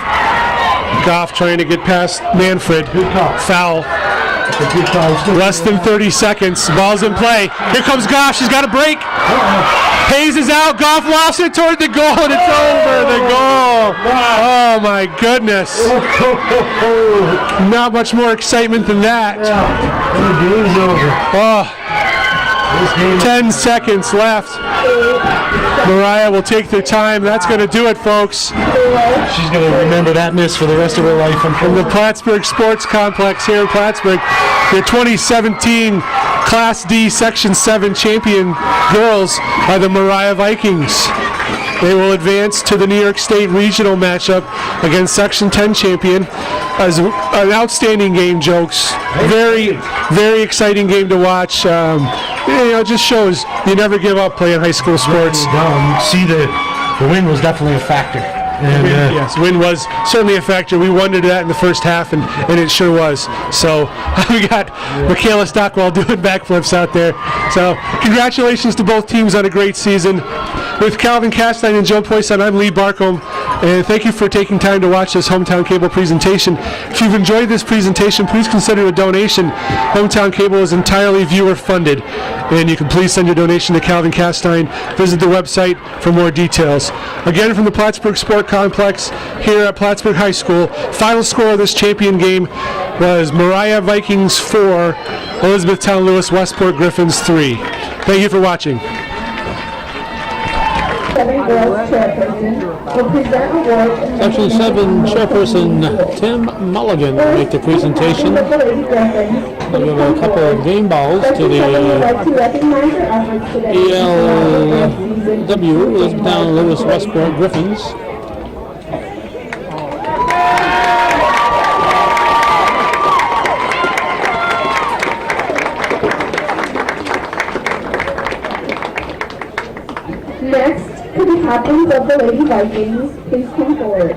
Goff trying to get past Manfred. Foul. Less than 30 seconds. Ball's in play. Here comes Goff. She's got a break. Hayes is out. Goff lost it toward the goal, and it's over. The goal. Oh, my goodness. Not much more excitement than that. The game's over. 10 seconds left. Moriah will take their time. That's going to do it, folks. She's going to remember that miss for the rest of her life. From the Plattsburgh Sports Complex here in Plattsburgh, the 2017 Class D Section 7 champion girls are the Moriah Vikings. They will advance to the New York State regional matchup against Section 10 champion. As an outstanding game, Jokes. Very, very exciting game to watch. It just shows you never give up playing high school sports. See, the win was definitely a factor. And, Yes, win was certainly a factor. We wondered that in the first half, and it sure was. So we got Michaela Stockwell doing backflips out there. So congratulations to both teams on a great season. With Calvin Castine and Joe Poisson, I'm Lee Barcombe, and thank you for taking time to watch this Hometown Cable presentation. If you've enjoyed this presentation, please consider a donation. Hometown Cable is entirely viewer funded, and you can please send your donation to Calvin Castine. Visit the website for more details. Again, from the Plattsburgh Sport Complex here at Plattsburgh High School, final score of this champion game was Moriah Vikings 4, Elizabethtown-Lewis-Westport Griffins 3. Thank you for watching. Girls chairperson will present awards and Section 7 Chairperson Tim Mulligan will make the presentation. of the Lady Griffins. We'll give a couple of game balls to Section 7 would the like to recognize your efforts today. ELW, Elizabethtown-Lewis-Westport Griffins. Next, to the captains of the Lady Vikings, please come forward.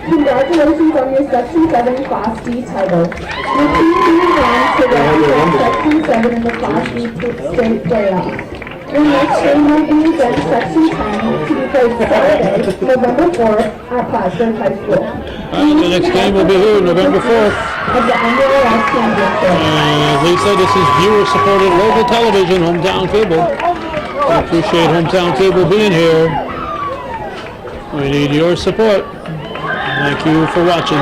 Congratulations on your Section 7 Class D title. Your team moved on to represent Section 7 in the Class D state playoffs. Your next game will be against Section 10 to be played Saturday, November 4th at Plattsburgh High School. The next game will be here November 4th. Of the NLS Championship. As Lisa, this is viewer-supported local television, Hometown Cable. We appreciate Hometown Cable being here. We need your support. Thank you for watching.